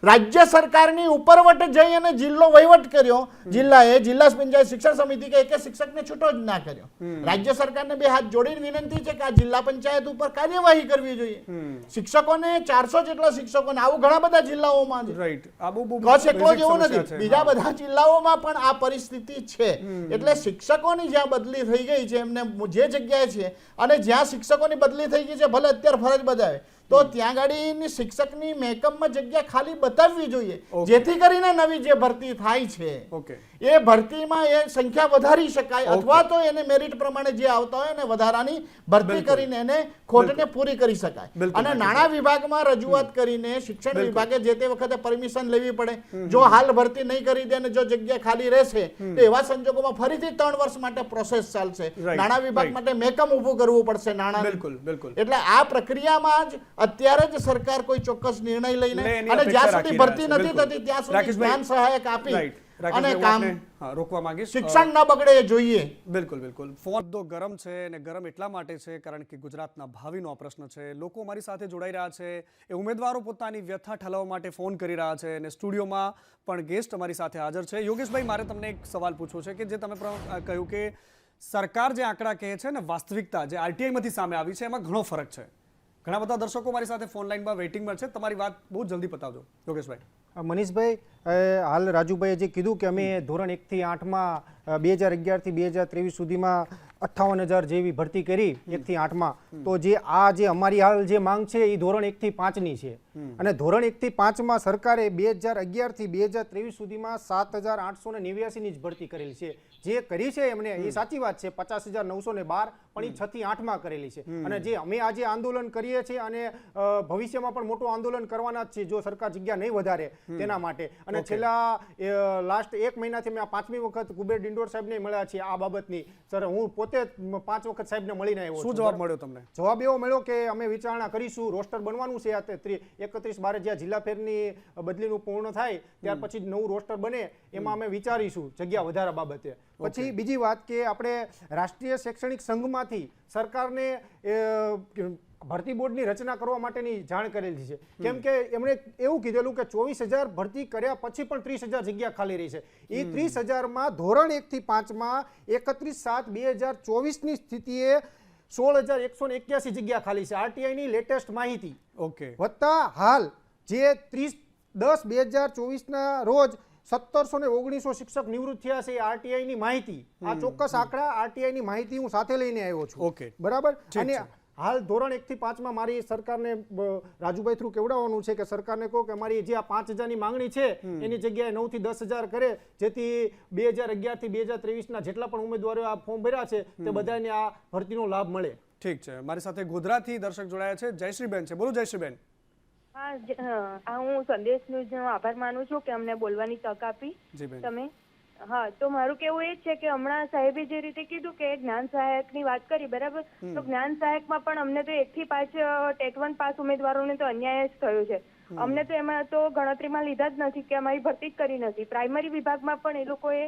રાજ્ય સરકારની ઉપરવટે જઈ અને જિલ્લો વહીવટ કર્યો, જિલ્લાએ જિલ્લા પંચાયત શિક્ષણ સમિતિ કે એક શિક્ષકને છૂટો જ ના કર્યો. રાજ્ય સરકારને બે હાથ જોડીને વિનંતી છે કે આ જિલ્લા પંચાયત ઉપર કાર્યવાહી કરવી જોઈએ. શિક્ષકોને 400 જેટલા શિક્ષકોને આવું ઘણા બધા જિલ્લાઓમાં છે. રાઈટ, આ બહુ કચ્છ એકલો જ એવો સમસ્યા નથી, છે. બીજા બધા જિલ્લાઓમાં પણ આ પરિસ્થિતિ છે. એટલે શિક્ષકોની જ્યાં બદલી થઈ ગઈ છે, એમને જે જગ્યાએ છે અને જ્યાં શિક્ષકોની બદલી થઈ ગઈ છે, ભલે અત્યારે ફરજ બજાવે, તો ત્યાં ગાડીની શિક્ષકની મહેકમમાં જગ્યા ખાલી બતાવવી જોઈએ, જેથી કરીને નવી જે ભરતી થાય છે ઓકે, એ ભરતીમાં એ સંખ્યા વધારી શકાય, અથવા તો એને મેરિટ પ્રમાણે જે આવતા હોય એને વધારાની ભરતી કરીને એને ખોટને પૂરી કરી શકાય. અને નાણાં વિભાગમાં રજૂઆત કરીને શિક્ષણ વિભાગે જે તે વખતે પરમિશન લેવી પડે. જો હાલ ભરતી નહીં કરી દે અને જો જગ્યા ખાલી રહેશે તો એવા સંજોગોમાં ફરીથી 3 વર્ષ માટે પ્રોસેસ ચાલશે. નાણાં વિભાગ માટે મેકમ ઊભું કરવું પડશે નાણાં. બિલકુલ બિલકુલ. એટલે આ પ્રક્રિયામાં જ અત્યારે જ સરકાર કોઈ ચોક્કસ નિર્ણય લઈને અને જ્યાં સુધી ભરતી નથી થતી ત્યાં સુધી જ્ઞાન સહાયક આપી અને કામ રોકવા માંગીશ. શિક્ષણ ન બગડે એ જોઈએ. બિલકુલ બિલકુલ. ફોન મુદ્દો ગરમ છે અને ગરમ એટલા માટે છે કારણ કે ગુજરાતના ભાવિનો આ પ્રશ્ન છે. લોકો મારી સાથે જોડાઈ રહ્યા છે, એ ઉમેદવારો પોતાની વ્યથા ઠાલવવા માટે ફોન કરી રહ્યા છે અને સ્ટુડિયોમાં પણ ગેસ્ટ અમારી સાથે હાજર છે. યોગેશભાઈ, મારે તમને એક સવાલ પૂછવો છે કે જે તમે કહ્યું કે સરકાર જે આંકડા કહે છે ને વાસ્તવિકતા જે આરટીઆઈમાંથી સામે આવી છે એમાં ઘણો ફરક છે. ઘણા બધા દર્શકો મારી સાથે ફોન લાઈનમાં વેઇટિંગમાં છે. તમારી વાત બહુ જલ્દી પતાવજો યોગેશભાઈ. મનીષભાઈ, હાલ રાજુભાઈએ જે કીધું કે અમે ધોરણ 1 થી 8માં 2011 થી 2023 સુધીમાં 58,000 જેવી ભરતી કરી 1 થી 8માં, તો જે અમારી હાલ જે માંગ છે એ ધોરણ 1 થી 5ની છે. અને ધોરણ 1 થી 5માં સરકારે 2011 થી 2023 સુધીમાં 7,889 ની જ ભરતી કરેલી છે. જે કરી છે એમને એ સાચી વાત છે, 50,912, પણ એ 6 થી 8માં કરેલી છે. અને જે અમે આજે આંદોલન કરીએ છીએ અને ભવિષ્યમાં પણ મોટું આંદોલન કરવાના જ છે જો સરકાર જગ્યા નહીં વધારે તેના માટે. અને છેલ્લા લાસ્ટ 1 મહિનાથી મેં આ 5મી વખત કુબેર ડિંડોર સાહેબને મળ્યા છીએ આ બાબતની. સર, હું પોતે 5 વખત સાહેબને મળીને આવ્યો. શું જવાબ મળ્યો તમને? જવાબ એવો મળ્યો કે અમે વિચારણા કરીશું, રોસ્ટર બનવાનું છે. 31/12 જ્યાં જિલ્લા ફેરની બદલીનું પૂર્ણ થાય ત્યાર પછી નવું રોસ્ટર બને એમાં અમે વિચારીશું જગ્યા વધારા બાબતે. પછી બીજી વાત કે આપણે રાષ્ટ્રીય શૈક્ષણિક સંઘમાંથી સરકારને ભરતી બોર્ડની રચના કરવા માટેની જાણ કરેલી છે. કેમ કે એમણે એવું કીધેલું કે 24,000 ભરતી કર્યા પછી પણ 30,000 જગ્યા ખાલી રહી છે. એ 30,000માં ધોરણ 1 થી 5માં 31/7/2024ની સ્થિતિએ 16,181 જગ્યા ખાલી છે. આરટીઆઈની લેટેસ્ટ માહિતી ઓકે, વત્તા હાલ જે 30/10/2024ના રોજ 1,719 શિક્ષક નિવૃત્ત થયા છે. આરટીઆઈની માહિતી, આ ચોક્કસ આંકડા આરટીઆઈની માહિતી હું સાથે લઈને આવ્યો છું. ઓકે, બરાબર. અને હાલ ધોરણ 1 થી 5માં મારી સરકારને રાજુભાઈ થ્રુ કેવડાવવાનું છે કે સરકારને કહો કે અમારી જે આ 5,000ની માંગણી છે એની જગ્યાએ 9 થી 10,000 કરે, જેથી 2011 થી 2023ના જેટલા પણ ઉમેદવારોએ આ ફોર્મ ભર્યા છે તે બધાને આ ભરતીનો લાભ મળે. ઠીક છે. મારી સાથે ગોધરાથી દર્શક જોડાયા છે. જયશ્રીબેન છે, બોલો જયશ્રીબેન. હા, હું સંદેશ ન્યૂઝનો આભાર માનું છું કે અમને બોલવાની તક આપી તમે. હા, તો મારું કેવું એ જ છે કે હમણાં સાહેબે જે રીતે કીધું કે જ્ઞાન સહાયકની વાત કરી, બરાબર, તો જ્ઞાન સહાયકમાં પણ અમને તો 1 થી 5 ટેટ 1 પાસ ઉમેદવારોને તો અન્યાય જ થયો છે. અમને તો એમાં તો ગણતરીમાં લીધા જ નથી કે અમારી ભરતી જ કરી નથી. પ્રાઇમરી વિભાગમાં પણ એ લોકોએ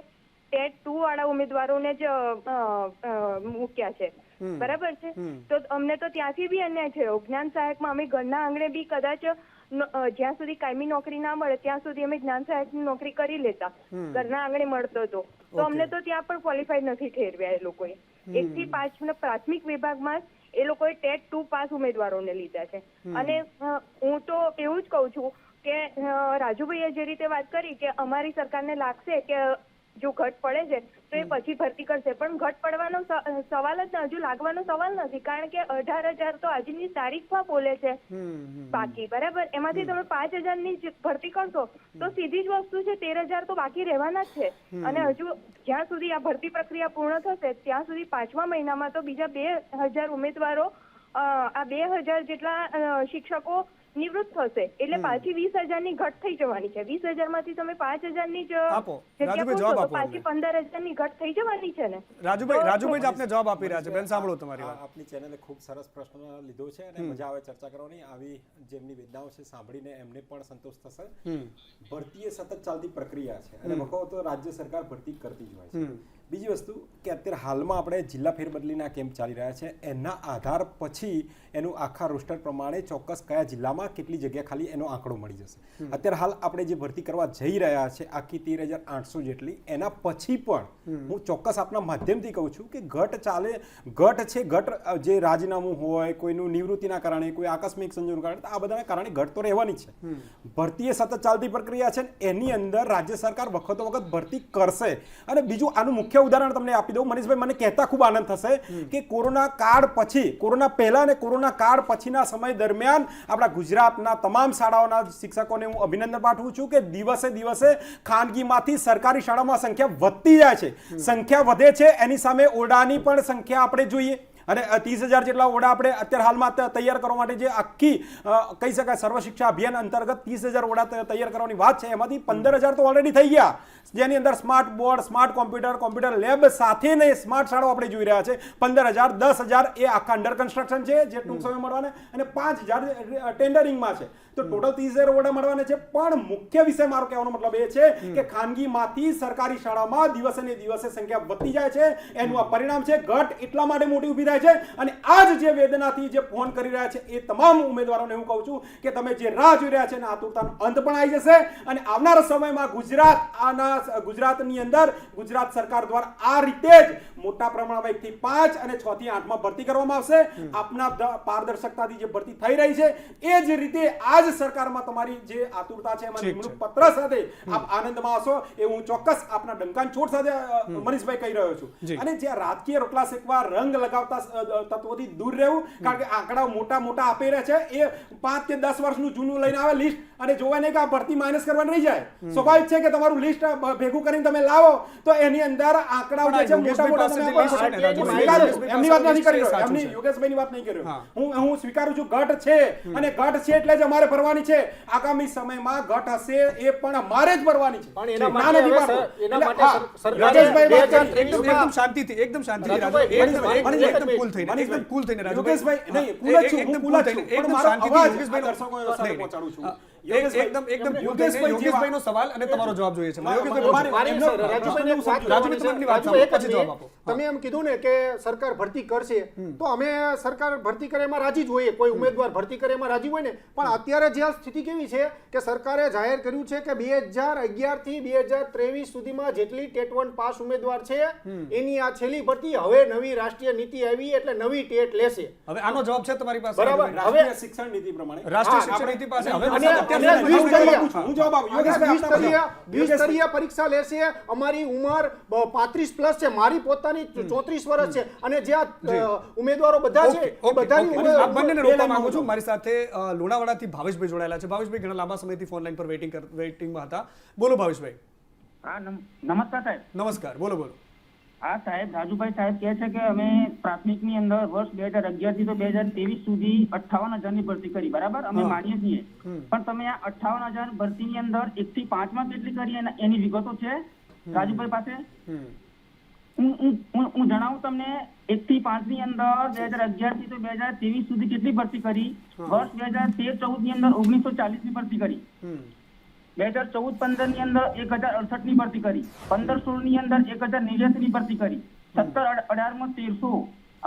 ટેટ 2 વાળા ઉમેદવારોને જ મૂક્યા છે, બરાબર છે. તો અમને તો ત્યાંથી બી અન્યાય થયો. જ્ઞાન સહાયકમાં અમે ઘરના આંગણે બી કદાચ જ્યાં સુધી કાયમી નોકરી ના મળે ત્યાં સુધી અમે જ્ઞાન સહાયકની નોકરી કરી લેતા, ઘરના આંગણે મળતો હતો. તો અમને તો ત્યાં પણ ક્વોલિફાઈડ નથી ઠેરવ્યા એ લોકોએ. 1 થી 5 પ્રાથમિક વિભાગમાં એ લોકોએ ટેટ 2 પાસ ઉમેદવારોને લીધા છે. અને હું તો એવું જ કહું છું કે રાજુભાઈએ જે રીતે વાત કરી કે અમારી સરકારને લાગશે કે જો ઘટ પડે છે તો એ પછી ભરતી કરશે, પણ ઘટ પડવાનો સવાલ જ હજુ લાગવાનો સવાલ નથી, કારણ કે 18,000 તો આજની તારીખમાં બોલે છે બાકી, બરાબર. એમાંથી તમે 5,000ની જ ભરતી કરશો તો સીધી જ વસ્તુ છે 13,000 તો બાકી રહેવાના જ છે. અને હજુ જ્યાં સુધી આ ભરતી પ્રક્રિયા પૂર્ણ થશે ત્યાં સુધી 5મા મહિનામાં તો બીજા 2,000 ઉમેદવારો, આ 2,000 જેટલા શિક્ષકો નિવૃત્ત થશે. એટલે પાછી 20,000ની ઘટ થઈ જવાની છે. 20,000માંથી તમે 5,000ની જ જગ્યા પૂરશો તો પાછી 15,000ની ઘટ થઈ જવાની છે ને. રાજુભાઈ આપને જવાબ આપી રહ્યા છે. બેન, સાંભળો તમારી વાત. આપની ચેનલે ખૂબ સરસ પ્રશ્ન લીધો છે અને મજા આવે ચર્ચા કરવાની. આવી જેમની વેદનાઓ છે સાંભળીને એમને પણ સંતોષ થશે. ભરતી એ સતત ચાલતી પ્રક્રિયા છે અને વખો તો રાજ્ય સરકાર ભરતી કરતી જ હોય છે. બીજી વસ્તુ કે અત્યારે હાલમાં આપણે જિલ્લા ફેરબદલીના કેમ્પ ચાલી રહ્યા છે, એના આધાર પછી એનું આખા રોસ્ટર પ્રમાણે ચોક્કસ કયા જિલ્લામાં કેટલી જગ્યા ખાલી એનો આંકડો મળી જશે. અત્યારે હાલ આપણે જે ભરતી કરવા જઈ રહ્યા છે આખી 13,800 જેટલી, એના પછી પણ હું ચોક્કસ આપના માધ્યમથી કહું છું કે ઘટ છે, ઘટ જે રાજીનામું હોય, કોઈનું નિવૃત્તિના કારણે, કોઈ આકસ્મિક સંજોગોના કારણે, આ બધાના કારણે ઘટ તો રહેવાની છે. ભરતી એ સતત ચાલતી પ્રક્રિયા છે, એની અંદર રાજ્ય સરકાર વખતો વખત ભરતી કરશે. અને બીજું આનું મુખ્ય ઉદાહરણ તમને આપી દઉં મનીષભાઈ, મને કહેતા ખૂબ આનંદ થશે કે કોરોના કાળ પછી, કોરોના પહેલા અને કોરોના કાળ પછીના સમય દરમિયાન આપણા ગુજરાતના તમામ શાળાઓના શિક્ષકોને હું અભિનંદન પાઠવું છું કે દિવસે દિવસે ખાનગીમાંથી સરકારી શાળામાં સંખ્યા વધતી જાય છે. સંખ્યા વધે છે, એની સામે ઓરડાની પણ સંખ્યા આપણે જોઈએ. અને 30,000 જેટલા ઓરડા આપણે અત્યારે હાલમાં તૈયાર કરવા માટે જે આખી કહી શકાય સર્વ શિક્ષા અભિયાન અંતર્ગત 30,000 ઓરડા તૈયાર કરવાની વાત છે, એમાંથી 15,000 તો ઓલરેડી થઈ ગયા, જેની અંદર smart board, smart computer lab સાથે સ્માર્ટ શાળાઓ આપણે જોઈ રહ્યા છે. 15,000, 10,000 એ આખા અંડર કન્સ્ટ્રક્શન છે, જે ટૂંક સમય મળવાના, અને 5,000 ટેન્ડરિંગમાં છે. તો ટોટલ 30,000 ઓરડા મળવાના છે. પણ મુખ્ય વિષય મારો કહેવાનો મતલબ એ છે કે ખાનગીમાંથી સરકારી શાળામાં દિવસે ને દિવસે સંખ્યા વધતી જાય છે. એનું આ પરિણામ છે. ઘટ એટલા માટે મોટી ઊભી થાય છે. અને આજ જે વેદનાથી જે ફોન કરી રહ્યા છે એ તમામ ઉમેદવારોને હું કહું છું કે તમે જે રાહ જોઈ રહ્યા છે એના આતુરતાનો અંત પણ આવી જશે. અને આવનારા સમયમાં ગુજરાતની અંદર ગુજરાત સરકાર દ્વારા આ રીતે જ મોટા પ્રમાણમાં 1 થી 5 અને 6 થી 8માં ભરતી કરવામાં આવશે. આપના પારદર્શકતાથી જે ભરતી થઈ રહી છે એ જ રીતે આજ સરકારમાં તમારી જે આતુરતા છે એમાં નિમણૂક પત્ર સાથે આપ આનંદમાં આવશો એ હું ચોક્કસ આપના ડંકાન છોડ સાથે મનીષભાઈ કહી રહ્યો છું. અને જે રાજકીય રોટલા શેકવા, રંગ લગાવતા તત્વોથી દૂર રહેવું, કારણ કે આંકડા મોટા આપી રહ્યા છે, એ 5 કે 10 વર્ષનું જૂનું લઈને આવે લિસ્ટ અને જોવા નહીં કે આ ભરતી માઇનસ કરવાની રહી જાય. સ્વાભાવિક છે કે તમારું લિસ્ટ ભેગું કરીને તમે લાવો તો એની અંદર આંકડાઓ જે છે મોટા એમની વાત નથી કરી રહ્યો, એમની યોગેશભાઈની વાત નહીં કરી રહ્યો. હું સ્વીકારું છું ઘટ છે, અને ઘટ છે એટલે જ અમારે ભરવાની છે. આગામી સમયમાં ઘટ હશે એ પણ અમારે જ ભરવાની છે. એકદમ શાંતિથી એકદમ કુલ થઈને રાજુભાઈ નહીં કુલ જ છું, હું કુલ જ છું, પણ મારો અવાજ દર્શકો સાથે પહોંચાડું છું. યોગેશભાઈનો સવાલ અને તમારો જવાબ જોઈએ છે. તમે એમ કીધું ને કે સરકાર ભરતી કરશે, તો અમે સરકાર ભરતી કરે એમાં રાજી જ હોઈએ, કોઈ ઉમેદવાર ભરતી કરે એમાં રાજી હોય ને. પણ અત્યારે જે સ્થિતિ કેવી છે કે સરકારે જાહેર કર્યું છે કે 2011 થી 2023 સુધીમાં જેટલી ટેટ 1 પાસ ઉમેદવાર છે એની આ છેલ્લી ભરતી. હવે નવી રાષ્ટ્રીય નીતિ આવી એટલે નવી ટેટ લેશે. હવે આનો જવાબ છે તમારી પાસે? બરાબર. રાષ્ટ્રીય શિક્ષણ નીતિ પ્રમાણે રાષ્ટ્રીય શિક્ષણ નીતિ પાસે હવે દ્વિસ્તરીય પરીક્ષા લેશે. અમારી ઉંમર 35 પ્લસ છે, મારી પોતાની 34 વર્ષ છે, અને જે ઉમેદવારો બધા છે એ બધાની ઉંમર બંનેને રોકવા માંગુ છું. મારી સાથે લોણાવાડાથી ભાવેશભાઈ જોડાયેલા છે. ભાવેશભાઈ ઘણા લાંબા સમયથી ફોન લાઈન પર વેઇટિંગમાં હતા. બોલો ભાવેશભાઈ. હા, નમસ્કાર સાહેબ. નમસ્કાર, બોલો. હા સાહેબ, રાજુભાઈ સાહેબ કહે છે કે અમે પ્રાથમિકની અંદર વર્ષ 2011 થી તો 2023 સુધી 58,000 ની ભરતી કરી, બરાબર, અમે માનીએ છીએ. પણ તમે આ 58,000 ભરતીની અંદર 1 થી 5 માં કેટલી કરી એની વિગતો છે રાજુભાઈ પાસે? હું જણાવું તમને. 1 થી 5 ની અંદર 2011 થી તો 2023 સુધી કેટલી ભરતી કરી? વર્ષ 2013-14 ની અંદર 1940 ની ભરતી કરી. 2014-15 ની અંદર 1,068 ની ભરતી કરી. 15-16 ની અંદર 1,089 ની ભરતી કરી. 17-18 માં 1,300,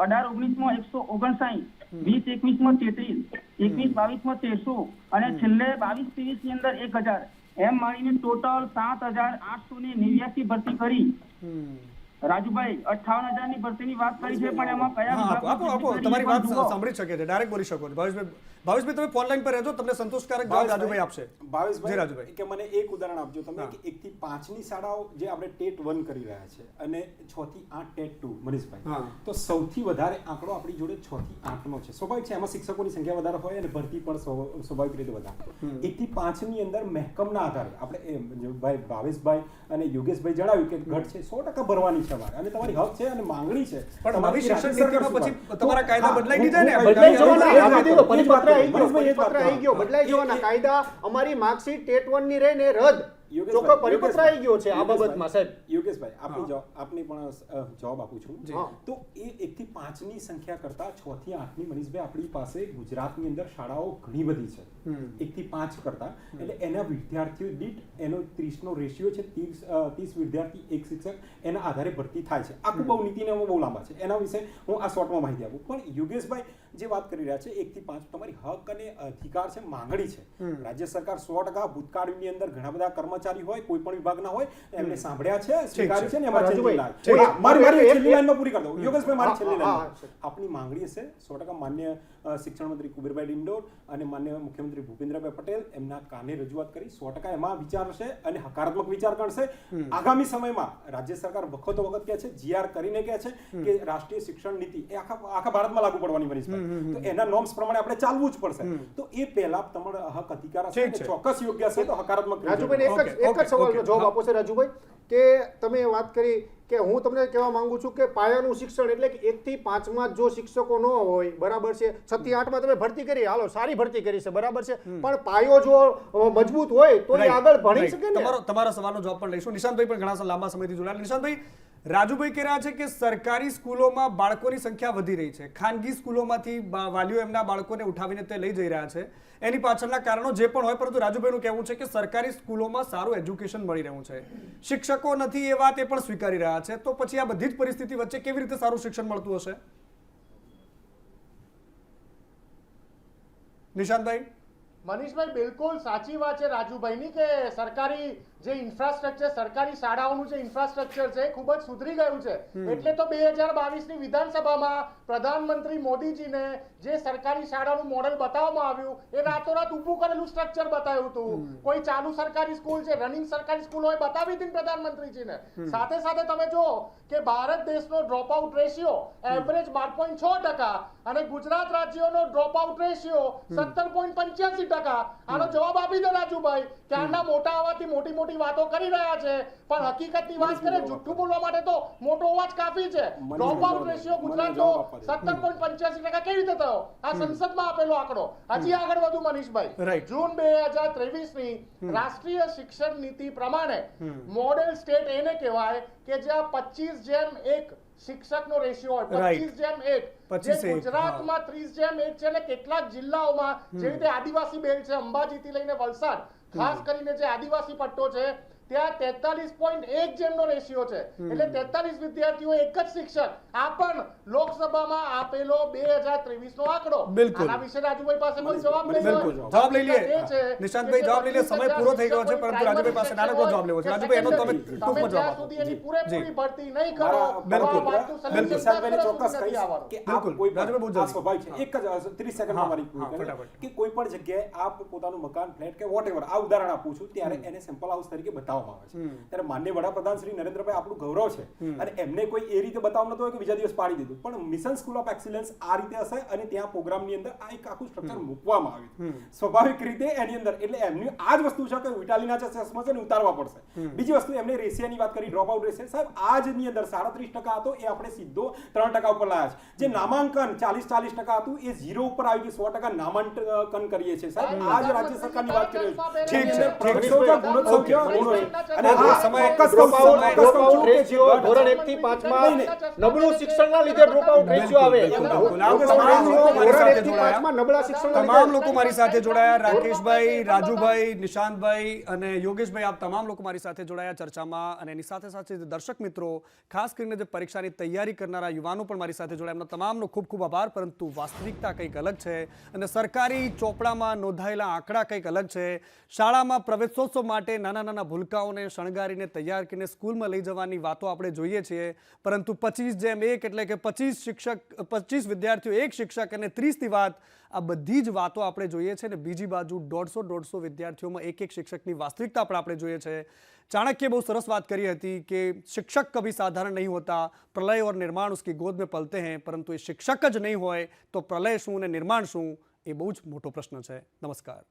18-19 માં 159, 20-21 માં 33, 21-22 માં 1,300 અને છેલ્લે 22-23 ની અંદર 1,000. એમ મળીને ટોટલ 7,889 ભરતી કરી. રાજુભાઈ 58,000 ની ભરતીની વાત કરી છે, પણ એમાં કયા તમારી વાત સાંભળી શકે છે, ડાયરેક્ટ બોલી શકો છો. ભાવેશભાઈ તમે ફોન લાઈન પર રહેજો, તમને સંતોષકારક જવાબ રાજુભાઈ આપશે. ભાવેશભાઈ કે મને એક ઉદાહરણ આપજો તમે કે 1 થી 5 ની શાળાઓ જે આપણે ટેટ 1 કરી રહ્યા છે અને 6 થી 8 ટેટ 2, મનીષભાઈ, તો સૌથી વધારે આંકડો આપણી જોડે 6 થી 8 નો છે. સ્વાભાવિક છે, એમાં શિક્ષકોની સંખ્યા વધારે હોય અને ભરતી પણ સ્વાભાવિક રીતે વધારે. 1 થી 5 ની અંદર મહેકમના આધારે આપણે ભાવેશભાઈ અને યોગેશભાઈ જણાવ્યું કે ઘટ છે 100% ભરવાની છે અને તમારી હક છે અને માંગણી છે. પણ નવી શિક્ષણ નીતિમાં પછી તમારા કાયદા બદલાઈ નહીં જાય ને? બદલાઈ જવાના કાયદા. અમારી માર્કશીટ ટેટ 1 ની રહીને રદ. યોગેશભાઈ, ચોખ્ખો પરિપત્ર આવી ગયો છે આ બાબતમાં સાહેબ. યોગેશભાઈ, આપની પણ જવાબ આપું છું. તો એ 1 થી 5 ની સંખ્યા કરતા 6 થી 8 ની મનીષભાઈ આપણી પાસે ગુજરાતની અંદર શાળાઓ ઘણી બધી છે. 1 થી 5 કરતા એટલે એના વિદ્યાર્થીઓ દીઠ એનો 30 નો રેશિયો છે. 30 વિદ્યાર્થી એક શિક્ષક એના આધારે ભરતી થાય છે. આખું બહુ નીતિને બહુ લાંબા છે, એના વિશે હું આ શોર્ટમાં માહિતી આપું. પણ યોગેશભાઈ જે વાત કરી રહ્યા છે 1 થી 5 તમારી હક અને અધિકાર છે, માંગણી છે. રાજ્ય સરકાર 100% ભૂતકાળની અંદર ઘણા બધા કર્મચારી હોય, કોઈ પણ વિભાગના હોય, એમને સાંભળ્યા છે, સ્વીકારી છે ને એમાં છેલ્લી લાઈન મારી છેલ્લી લાઈનમાં પૂરી કરી દઉં. યોગેશભાઈ, મારી છેલ્લી લાઈન આપની માંગણી છે 100% માન્ય શિક્ષણ મંત્રી કુબેરભાઈ ડિંડોર અને માન્ય મુખ્યમંત્રી ભૂપેન્દ્રભાઈ પટેલ એમના કાને રજૂઆત કરી 100% એમાં વિચાર છે અને હકારાત્મક વિચાર કરશે. આગામી સમયમાં રાજ્ય સરકાર વખતો વખત કહે છે, જીઆર કરીને કહે છે કે રાષ્ટ્રીય શિક્ષણ નીતિ એ આખા ભારતમાં લાગુ પડવાની મનીષભાઈ, તો એના નોર્મ્સ પ્રમાણે આપણે ચાલવું જ પડશે. તો એ પહેલા તમારો હક અધિકાર છે, ચોક્કસ યોગ્ય છે, તો હકારાત્મક. રાજુભાઈ એક જ સવાલનો જવાબ આપો છે રાજુભાઈ, કે તમે વાત કરી કે હું તમને કહેવા માંગુ છું કે પાયાનું શિક્ષણ એટલે કે 1 થી 5 માં જો શિક્ષકો ન હોય, બરાબર છે, 6 થી 8 માં તમે ભરતી કરી, હાલો સારી ભરતી કરી છે, બરાબર છે, પણ પાયો જો મજબૂત હોય તો એ આગળ ભણી શકે ને. તમારા સવાલનો જવાબ પણ લઈશું. નિશાંતભાઈ પણ ઘણા લાંબા સમયથી જોડાયેલા. નિશાંતભાઈ, રાજુભાઈ કહી રહ્યા છે કે સરકારી સ્કૂલોમાં બાળકોની સંખ્યા વધી રહી છે, ખાનગી સ્કૂલોમાંથી વાલીઓ એમના બાળકોને ઉઠાવીને તે લઈ જઈ રહ્યા છે. એની પાછળના કારણો જે પણ હોય, પરંતુ રાજુભાઈનું કહેવું છે કે સરકારી સ્કૂલોમાં સારું એજ્યુકેશન મળી રહ્યું છે, શિક્ષકો નથી એ વાત એ પણ સ્વીકારી રહ્યા છે. તો પછી આ બધી જ પરિસ્થિતિ વચ્ચે કેવી રીતે સારું શિક્ષણ મળતું હશે? નિશાંતભાઈ. મનીષભાઈ, બિલકુલ સાચી વાત છે રાજુભાઈની કે સરકારી જે ઇન્ફ્રાસ્ટ્રક્ચર, સરકારી શાળાઓનું જે ઇન્ફ્રાસ્ટ્રક્ચર છે ખૂબ જ સુધરી ગયું છે. એટલે તો 2022 ની વિધાનસભામાં પ્રધાનમંત્રી મોદીજીને જે સરકારી શાળાનું મોડેલ બતાવવામાં આવ્યું એ રાતોરાત ઊભું કરેલું સ્ટ્રક્ચર બતાવ્યું હતું. કોઈ ચાલુ સરકારી સ્કૂલ છે, રનિંગ સરકારી સ્કૂલ હોય, બતાવી હતી પ્રધાનમંત્રીજીને. સાથે સાથે તમે જો કે ભારત દેશનો ડ્રોપ આઉટ રેશિયો એવરેજ 12.6% અને ગુજરાત રાજ્યનો ડ્રોપ આઉટ રેશિયો 17.85%. આનો જવાબ આપી દો રાજુભાઈ કે આના મોટા અવાજથી મોટી વાતો કરી રહ્યા છે, પણ હકીકતની વાત કરે જુઠ્ઠું બોલવા માટે તો મોટો અવાજ કાફી છે. ડ્રોપ આઉટ રેશિયો ગુજરાતનો 17.85% કેવી રીતે થયો? આ સંસદમાં આપેલો આંકડો. હજી આગળ વધુ મનીષભાઈ, જૂન 2023 ની રાષ્ટ્રીય શિક્ષણ નીતિ પ્રમાણે મોડેલ સ્ટેટ એને કહેવાય કે જ્યાં 25:1 શિક્ષકનો રેશિયો હોય, 25:1. જે ગુજરાતમાં 30:1 છે ને કેટલાક જિલ્લાઓમાં જેવી રીતે આદિવાસી બેલ્ટ છે, અંબાજીથી લઈને વલસાડ, ખાસ કરીને જે આદિવાસી પટ્ટો છે ત્યાં 43.1 જેમનો રેશિયો છે. એટલે 43 વિદ્યાર્થીઓ એક જ શિક્ષક. આ પણ લોકસભામાં આપેલો 2023 નો આંકડો. આના વિશે રાજુભાઈ પાસે કોઈ જવાબ નહીં હોય. જવાબ લઈ લઈએ નિશાંતભાઈ, જવાબ લઈ લઈએ. સમય પૂરો થઈ ગયો છે, પરંતુ રાજુભાઈ પાસે નાનકડો જવાબ લેવો છે. રાજુભાઈ, એનો તમે ટૂંકમાં જવાબ આપો. સુધી એની પૂરેપૂરી ભરતી નહીં કરો, બિલકુલ ચોક્કસ કહીશ કે આપ કોઈ આ સ્વાભાવિક છે. એક જ 30 સેકન્ડમાં મારી ફટાફટ કે કોઈ પણ જગ્યાએ આપ પોતાનું મકાન, ફ્લેટ કે વોટએવર આ ઉદાહરણ આપું છું, ત્યારે એને સેમ્પલ હાઉસ તરીકે બતાવવામાં આવે છે. ત્યારે માનનીય વડાપ્રધાન શ્રી નરેન્દ્રભાઈ આપણું ગૌરવ છે, અને એમને કોઈ એ રીતે બતાવવાનું નતું કે બીજા દિવસ પાડી દીધું, પણ મિશન સ્કૂલ ઓફ એક્સિલન્સ આ રીતે હશે અને ત્યાં પ્રોગ્રામની અંદર આ એક આખું સ્ટ્રક્ચર મૂકવામાં આવ્યું સ્વાભાવિક રીતે એની અંદર. એટલે એમની આ જ વસ્તુ છે કે ઇટાલીના ચેસમાં છે ને ઉતારવા પડશે. બીજી વસ્તુ એમને રેશિયાની વાત કરી, ડ્રોપ આઉટ રેશિયો સાહેબ આજની અંદર 37% હતો, એ આપણે સીધો 3% ઉપર લાયા છે. જે નામાંકન 40% હતું એ 0 ઉપર આવી ગયું. 100% નામાંકન કરીએ છીએ સાહેબ. આજ રાજ્ય સરકારની વાત કરી રહી છે. અને આ સમય ડ્રોપ આઉટ રેશિયો ધોરણ 1 થી 5 માં નબળું શિક્ષણના લીધે ડ્રોપ આઉટ રેશિયો આવે. તમામ લોકો મારી સાથે જોડાયા. રાકેશભાઈ, રાજુભાઈ, નિશાંતભાઈ અને યોગેશભાઈ, આપ તમામ લોકો મારી સાથે જોડાયા ચર્ચામાં. અને એની સાથે સાથે દર્શક મિત્રો, ખાસ કરીને જે પરીક્ષાની તૈયારી કરનારા યુવાનો પણ મારી સાથે જોડાયા. એમનો તમામનો ખૂબ ખૂબ આભાર. પરંતુ વાસ્તવિકતા કંઈક અલગ છે અને સરકારી ચોપડામાં નોંધાયેલા આંકડા કંઈક અલગ છે. શાળામાં પ્રવેશોત્સવ માટે નાના ભૂલકાઓને શણગારીને તૈયાર કરીને સ્કૂલમાં લઈ જવાની વાતો આપણે જોઈએ છીએ, પરંતુ 25:1 એટલે કે 25 વિદ્યાર્થીઓ એક શિક્ષક અને 30ની વાત, આ બધી જ વાતો આપણે જોઈએ છે. અને બીજી બાજુ 150 વિદ્યાર્થીઓમાં એક શિક્ષકની વાસ્તવિકતા પણ આપણે જોઈએ છે. ચાણક્ય બહુ સરસ વાત કરી હતી કે शिक्षक कभी साधारण नहीं होता, प्रलय और निर्माण उसकी गोद में पलते हैं, પરંતુ એ શિક્ષક જ નહીં હોય તો પ્રલય શું અને નિર્માણ શું એ બહુ જ મોટો પ્રશ્ન છે. નમસ્કાર.